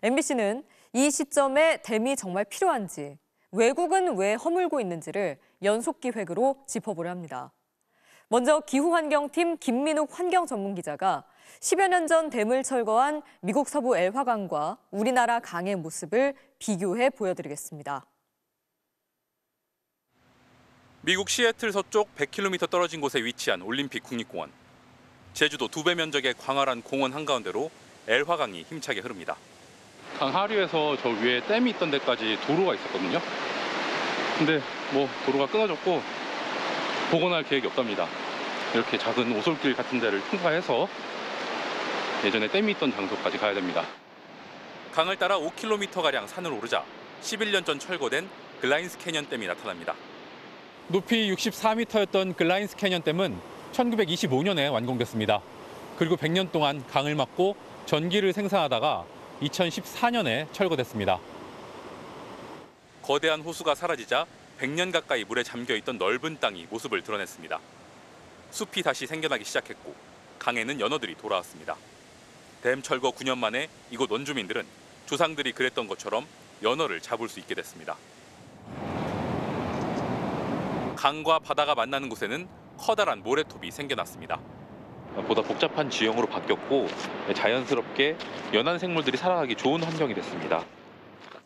S15: MBC는 이 시점에 댐이 정말 필요한지, 외국은 왜 허물고 있는지를 연속기획으로 짚어보려 합니다. 먼저 기후환경팀 김민욱 환경전문기자가 10여 년 전 댐을 철거한 미국 서부 엘화강과 우리나라 강의 모습을 비교해 보여드리겠습니다.
S8: 미국 시애틀 서쪽 100km 떨어진 곳에 위치한 올림픽 국립공원. 제주도 2배 면적의 광활한 공원 한가운데로 엘화강이 힘차게 흐릅니다. 강 하류에서 저 위에 댐이 있던 데까지 도로가 있었거든요. 근데 도로가 끊어졌고 복원할 계획이 없답니다. 이렇게 작은 오솔길 같은 데를 통과해서 예전에 댐이 있던 장소까지 가야 됩니다. 강을 따라 5km가량 산을 오르자 11년 전 철거된 글라인스 캐년 댐이 나타납니다. 높이 64m였던 글라인스 캐년 댐은 1925년에 완공됐습니다. 그리고 100년 동안 강을 막고 전기를 생산하다가 2014년에 철거됐습니다. 거대한 호수가 사라지자 100년 가까이 물에 잠겨있던 넓은 땅이 모습을 드러냈습니다. 숲이 다시 생겨나기 시작했고 강에는 연어들이 돌아왔습니다. 댐 철거 9년 만에 이곳 원주민들은 조상들이 그랬던 것처럼 연어를 잡을 수 있게 됐습니다. 강과 바다가 만나는 곳에는 커다란 모래톱이 생겨났습니다. 보다 복잡한 지형으로 바뀌었고 자연스럽게 연안 생물들이 살아가기 좋은 환경이 됐습니다.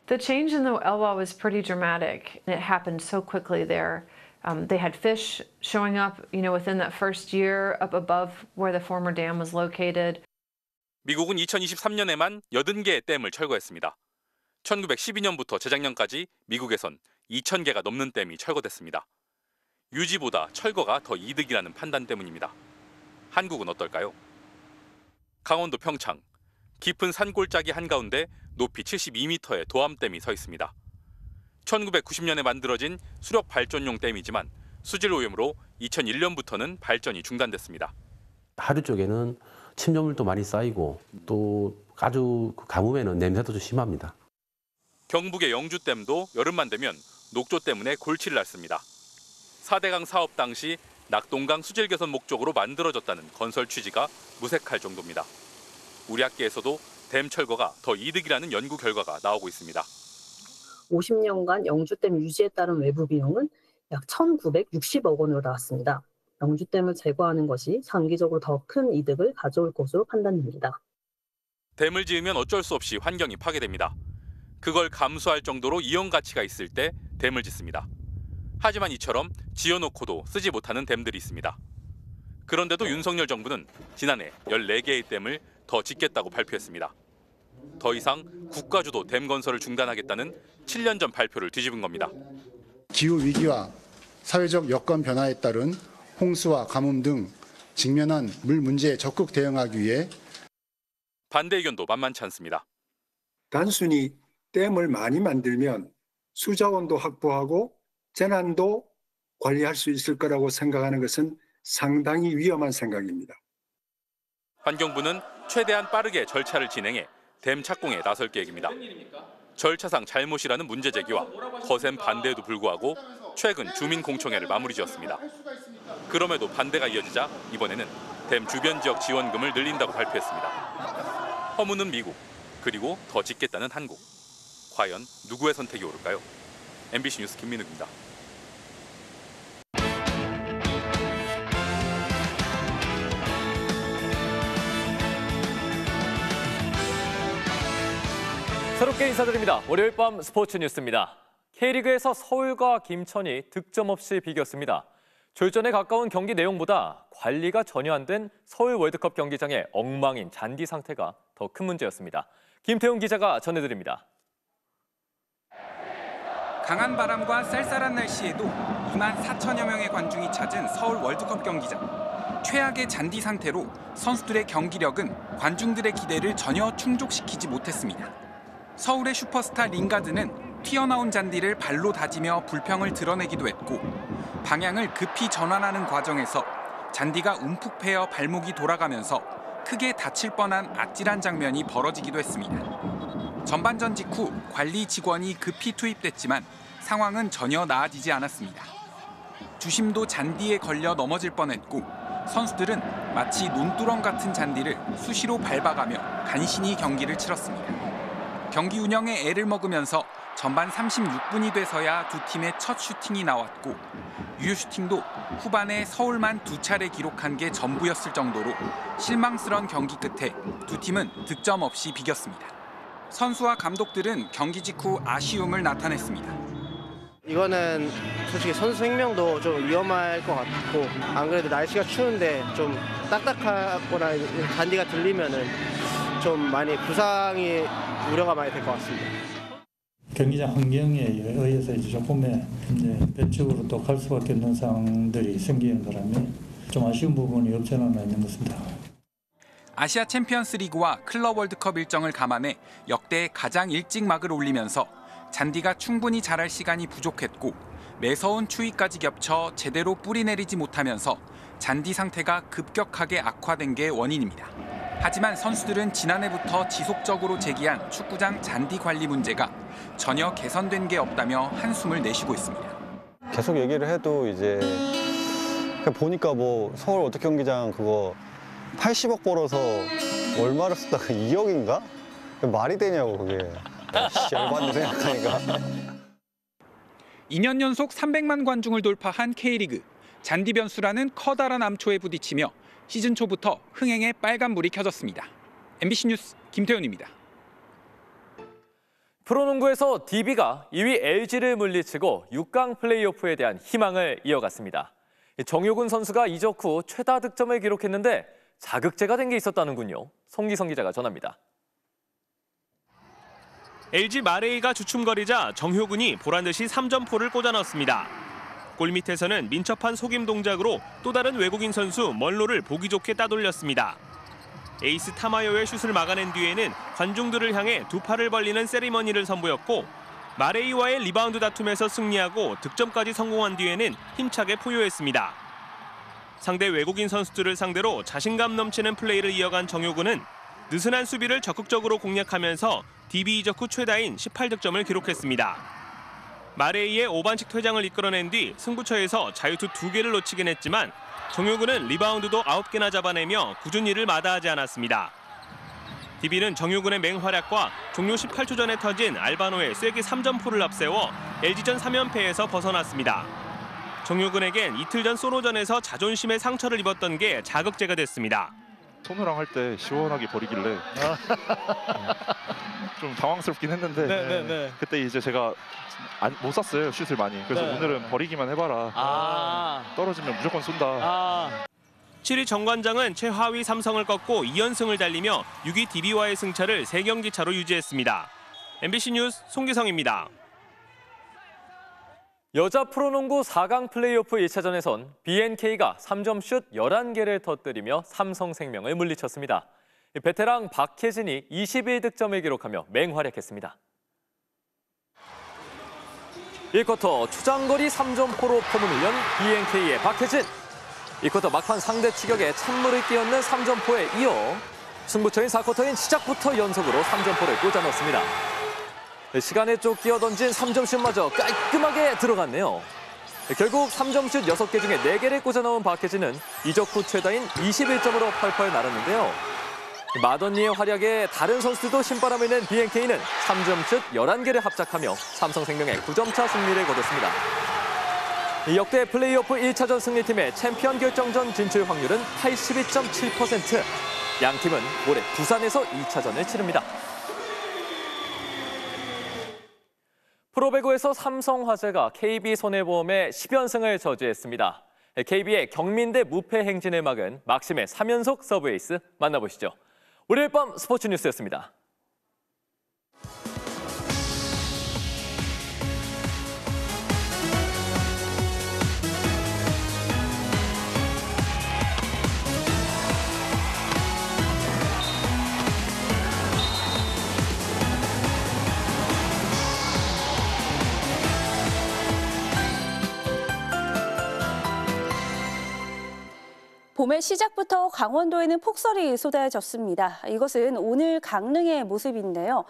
S10: The change in the Elwha was pretty dramatic. It happened so quickly there. They had fish showing up, within that first year up above where the former dam was located.
S8: 미국은 2023년에만 80개의 댐을 철거했습니다. 1912년부터 재작년까지 미국에선 2,000개가 넘는 댐이 철거됐습니다. 유지보다 철거가 더 이득이라는 판단 때문입니다. 한국은 어떨까요? 강원도 평창, 깊은 산골짜기 한가운데 높이 72m의 도암댐이 서 있습니다. 1990년에 만들어진 수력 발전용 댐이지만 수질 오염으로 2001년부터는 발전이 중단됐습니다.
S12: 하류 쪽에는 침전물도 많이 쌓이고 또 아주 가뭄에는 냄새도 좀 심합니다.
S8: 경북의 영주댐도 여름만 되면 녹조 때문에 골치를 앓습니다. 4대강 사업 당시 낙동강 수질 개선 목적으로 만들어졌다는 건설 취지가 무색할 정도입니다. 우리 학계에서도 댐 철거가 더 이득이라는 연구 결과가 나오고 있습니다.
S14: 50년간 영주댐 유지에 따른 외부 비용은 약 1,960억 원으로 나왔습니다. 영주댐을 제거하는 것이 장기적으로 더 큰 이득을 가져올 것으로 판단됩니다.
S8: 댐을 지으면 어쩔 수 없이 환경이 파괴됩니다. 그걸 감수할 정도로 이용 가치가 있을 때 댐을 짓습니다. 하지만 이처럼 지어놓고도 쓰지 못하는 댐들이 있습니다. 그런데도 윤석열 정부는 지난해 14개의 댐을 더 짓겠다고 발표했습니다. 더 이상 국가주도 댐 건설을 중단하겠다는 7년 전 발표를 뒤집은 겁니다.
S1: 기후위기와 사회적 여건 변화에 따른 홍수와 가뭄 등 직면한 물 문제에 적극 대응하기 위해
S8: 반대 의견도 만만치 않습니다.
S11: 단순히 댐을 많이 만들면 수자원도 확보하고 재난도 관리할 수 있을 거라고 생각하는 것은 상당히 위험한 생각입니다.
S8: 환경부는 최대한 빠르게 절차를 진행해 댐 착공에 나설 계획입니다. 절차상 잘못이라는 문제 제기와 거센 반대에도 불구하고 최근 주민공청회를 마무리지었습니다. 그럼에도 반대가 이어지자 이번에는 댐 주변 지역 지원금을 늘린다고 발표했습니다. 허무는 미국, 그리고 더 짓겠다는 한국. 과연 누구의 선택이 옳을까요? MBC 뉴스 김민욱입니다.
S13: 새롭게 인사드립니다. 월요일 밤 스포츠 뉴스입니다. K리그에서 서울과 김천이 득점 없이 비겼습니다. 졸전에 가까운 경기 내용보다 관리가 전혀 안 된 서울 월드컵 경기장의 엉망인 잔디 상태가 더 큰 문제였습니다. 김태훈 기자가 전해드립니다.
S16: 강한 바람과 쌀쌀한 날씨에도 2만 4천여 명의 관중이 찾은 서울 월드컵 경기장. 최악의 잔디 상태로 선수들의 경기력은 관중들의 기대를 전혀 충족시키지 못했습니다. 서울의 슈퍼스타 링가드는 튀어나온 잔디를 발로 다지며 불평을 드러내기도 했고 방향을 급히 전환하는 과정에서 잔디가 움푹 패여 발목이 돌아가면서 크게 다칠 뻔한 아찔한 장면이 벌어지기도 했습니다. 전반전 직후 관리 직원이 급히 투입됐지만 상황은 전혀 나아지지 않았습니다. 주심도 잔디에 걸려 넘어질 뻔했고 선수들은 마치 논두렁 같은 잔디를 수시로 밟아가며 간신히 경기를 치렀습니다. 경기 운영에 애를 먹으면서 전반 36분이 돼서야 두 팀의 첫 슈팅이 나왔고 유효 슈팅도 후반에 서울만 2차례 기록한 게 전부였을 정도로 실망스러운 경기 끝에 두 팀은 득점 없이 비겼습니다. 선수와 감독들은 경기 직후 아쉬움을 나타냈습니다.
S17: 이거는 솔직히 선수 생명도 좀 위험할 것 같고 안 그래도 날씨가 추운데 좀 딱딱하거나 잔디가 들리면은 좀 많이 부상이 우려가 많이 될 것 같습니다.
S19: 경기장 환경에 의해서 이제 조금의 변칙으로 또 갈 수밖에 없는 상황들이 생기는 바람에 좀 아쉬운 부분이 없지 않아 있는 것 같습니다.
S16: 아시아 챔피언스 리그와 클럽 월드컵 일정을 감안해 역대 가장 일찍 막을 올리면서 잔디가 충분히 자랄 시간이 부족했고 매서운 추위까지 겹쳐 제대로 뿌리 내리지 못하면서 잔디 상태가 급격하게 악화된 게 원인입니다. 하지만 선수들은 지난해부터 지속적으로 제기한 축구장 잔디 관리 문제가 전혀 개선된 게 없다며 한숨을 내쉬고 있습니다.
S21: 계속 얘기를 해도 이제 보니까 뭐 서울 월드컵 경기장 그거 80억 벌어서 얼마를 썼다가 2억인가? 말이 되냐고 그게. 열받네 생각하니까.
S16: 2년 연속 300만 관중을 돌파한 K리그. 잔디 변수라는 커다란 암초에 부딪히며 시즌 초부터 흥행에 빨간불이 켜졌습니다. MBC 뉴스 김태훈입니다.
S13: 프로농구에서 DB가 2위 LG를 물리치고 6강 플레이오프에 대한 희망을 이어갔습니다. 정효근 선수가 이적 후 최다 득점을 기록했는데 자극제가 된 게 있었다는군요. 송기성 기자가 전합니다.
S24: LG 마레이가 주춤거리자 정효근이 보란듯이 3점포를 꽂아 넣었습니다. 골밑에서는 민첩한 속임 동작으로 또 다른 외국인 선수 먼로를 보기 좋게 따돌렸습니다. 에이스 타마요의 슛을 막아낸 뒤에는 관중들을 향해 두 팔을 벌리는 세리머니를 선보였고 마레이와의 리바운드 다툼에서 승리하고 득점까지 성공한 뒤에는 힘차게 포효했습니다. 상대 외국인 선수들을 상대로 자신감 넘치는 플레이를 이어간 정효근은 느슨한 수비를 적극적으로 공략하면서 DB 이적 후 최다인 18득점을 기록했습니다. 마레이의 5반칙 퇴장을 이끌어낸 뒤 승부처에서 자유투 2개를 놓치긴 했지만 정효근은 리바운드도 9개나 잡아내며 꾸준히 이를 마다하지 않았습니다. DB는 정효근의 맹활약과 종료 18초 전에 터진 알바노의 쐐기 3점포를 앞세워 LG전 3연패에서 벗어났습니다. 정효근에겐 이틀 전 소노전에서 자존심에 상처를 입었던 게 자극제가 됐습니다.
S25: 손우랑 할 때 시원하게 버리길래 좀 당황스럽긴 했는데 그때 이제 제가 못 쐈어요, 슛을 많이. 그래서 오늘은 버리기만 해봐라. 떨어지면 무조건 쏜다.
S24: 7위 정관장은 최하위 삼성을 꺾고 2연승을 달리며 6위 DB와의 승차를 3경기 차로 유지했습니다. MBC 뉴스 송기성입니다.
S13: 여자 프로농구 4강 플레이오프 1차전에선 BNK가 3점슛 11개를 터뜨리며 삼성생명을 물리쳤습니다. 베테랑 박혜진이 21득점을 기록하며 맹활약했습니다. 1쿼터 초장거리 3점포로 폼을 연 BNK의 박혜진. 2쿼터 막판 상대 추격에 찬물을 끼얹는 3점포에 이어 승부처인 4쿼터인 시작부터 연속으로 3점포를 꽂아 넣었습니다. 시간에 쫓겨 던진 3점슛마저 깔끔하게 들어갔네요. 결국 3점슛 6개 중에 4개를 꽂아 넣은 박혜진은 이적 후 최다인 21점으로 펄펄 날았는데요. 마더니의 활약에 다른 선수들도 신바람을 낸 BNK는 3점슛 11개를 합작하며 삼성생명의 9점차 승리를 거뒀습니다. 역대 플레이오프 1차전 승리팀의 챔피언 결정전 진출 확률은 82.7%. 양팀은 올해 부산에서 2차전을 치릅니다. 프로배구에서 삼성화재가 KB손해보험의 10연승을 저지했습니다. KB의 경민대 무패 행진을 막은 막심의 3연속 서브 에이스 만나보시죠. 월요일 밤 스포츠 뉴스였습니다.
S2: 봄의 시작부터 강원도에는 폭설이 쏟아졌습니다. 이것은 오늘 강릉의 모습인데요.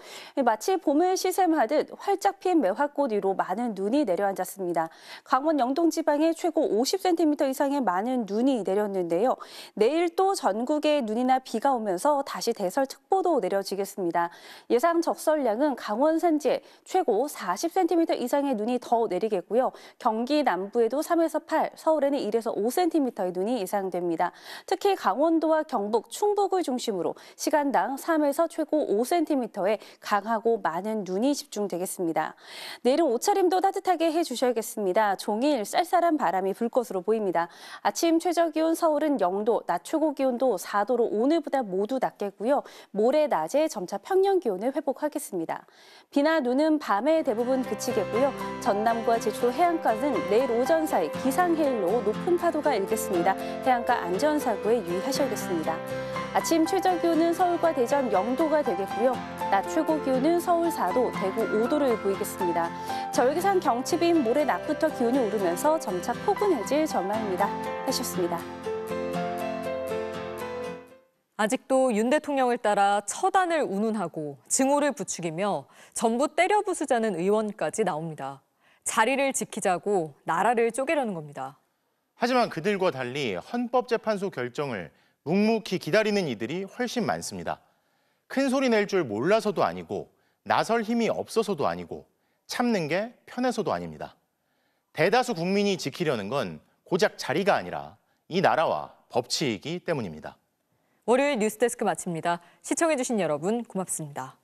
S2: 마치 봄을 시샘하듯 활짝 핀 매화꽃 위로 많은 눈이 내려앉았습니다. 강원 영동 지방에 최고 50cm 이상의 많은 눈이 내렸는데요. 내일 또 전국에 눈이나 비가 오면서 다시 대설특보도 내려지겠습니다. 예상 적설량은 강원 산지에 최고 40cm 이상의 눈이 더 내리겠고요. 경기 남부에도 3에서 8, 서울에는 1에서 5cm의 눈이 예상됩니다. 특히 강원도와 경북, 충북을 중심으로 시간당 3에서 최고 5cm의 강하고 많은 눈이 집중되겠습니다. 내일은 옷차림도 따뜻하게 해주셔야겠습니다. 종일 쌀쌀한 바람이 불 것으로 보입니다. 아침 최저기온 서울은 0도, 낮 최고 기온도 4도로 오늘보다 모두 낮겠고요. 모레 낮에 점차 평년 기온을 회복하겠습니다. 비나 눈은 밤에 대부분 그치겠고요. 전남과 제주도 해안가는 내일 오전 사이 기상해일로 높은 파도가 일겠습니다. 해안가 안전사고에 유의하셔야겠습니다. 아침 최저기온은 서울과 대전 0도가 되겠고요. 낮 최고기온은 서울 4도, 대구 5도를 보이겠습니다. 절기상 경칩인 모레 낮부터 기온이 오르면서 점차 포근해질 전망입니다. 해주셨습니다.
S15: 아직도 윤 대통령을 따라 처단을 운운하고 증오를 부추기며 전부 때려 부수자는 의원까지 나옵니다. 자리를 지키자고 나라를 쪼개려는 겁니다.
S3: 하지만 그들과 달리 헌법재판소 결정을 묵묵히 기다리는 이들이 훨씬 많습니다. 큰 소리 낼 줄 몰라서도 아니고 나설 힘이 없어서도 아니고 참는 게 편해서도 아닙니다. 대다수 국민이 지키려는 건 고작 자리가 아니라 이 나라와 법치이기 때문입니다.
S15: 월요일 뉴스데스크 마칩니다. 시청해주신 여러분 고맙습니다.